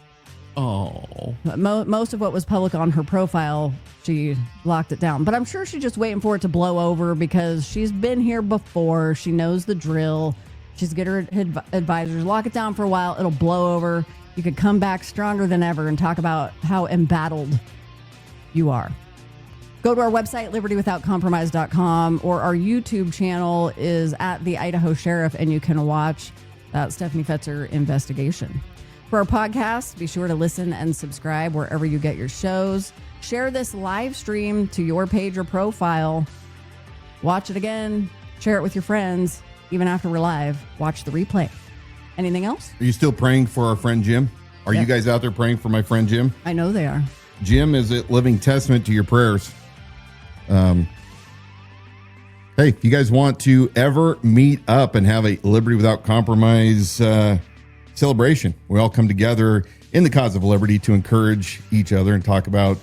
Oh. Most of what was public on her profile, she locked it down. But I'm sure she's just waiting for it to blow over because she's been here before. She knows the drill. She's get her advisors, lock it down for a while. It'll blow over. You could come back stronger than ever and talk about how embattled you are. Go to our website, libertywithoutcompromise.com, or our YouTube channel is at the Idaho Sheriff, and you can watch that Stefanie Fetzer investigation. For our podcast, be sure to listen and subscribe wherever you get your shows. Share this live stream to your page or profile. Watch it again. Share it with your friends. Even after we're live, watch the replay. Anything else? Are you still praying for our friend Jim? Are you guys out there praying for my friend Jim? I know they are. Jim is a living testament to your prayers. Hey, if you guys want to ever meet up and have a Liberty Without Compromise celebration, we all come together in the cause of liberty to encourage each other and talk about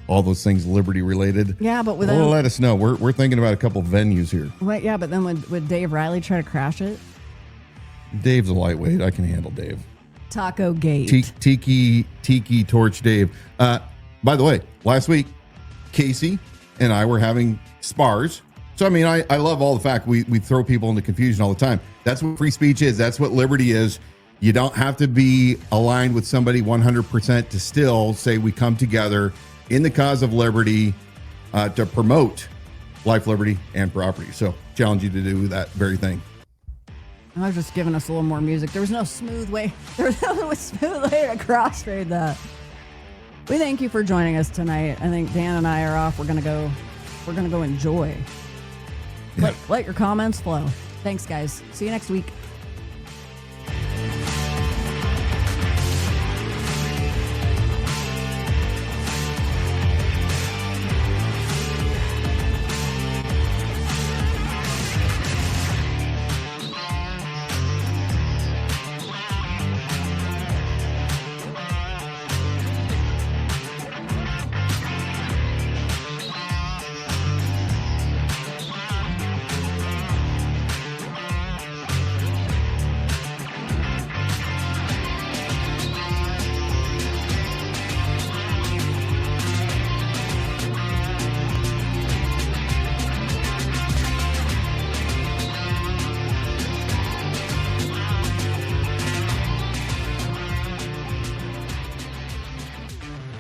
all those things liberty related. Yeah, but let us know. We're thinking about a couple of venues here. Wait, yeah, but then would Dave Reilly try to crash it? Dave's a lightweight. I can handle Dave. TacoGate. Tiki Torch Dave. By the way, last week, Casey and I were having spars. So, I mean, I love all the fact we throw people into confusion all the time. That's what free speech is. That's what liberty is. You don't have to be aligned with somebody 100% to still say we come together in the cause of liberty to promote life, liberty, and property. So challenge you to do that very thing. I was just giving us a little more music. There was no smooth way. There was no smooth way to crossfade that. We thank you for joining us tonight. I think Dan and I are off. We're gonna go enjoy. Yeah. Let your comments flow. Thanks, guys. See you next week.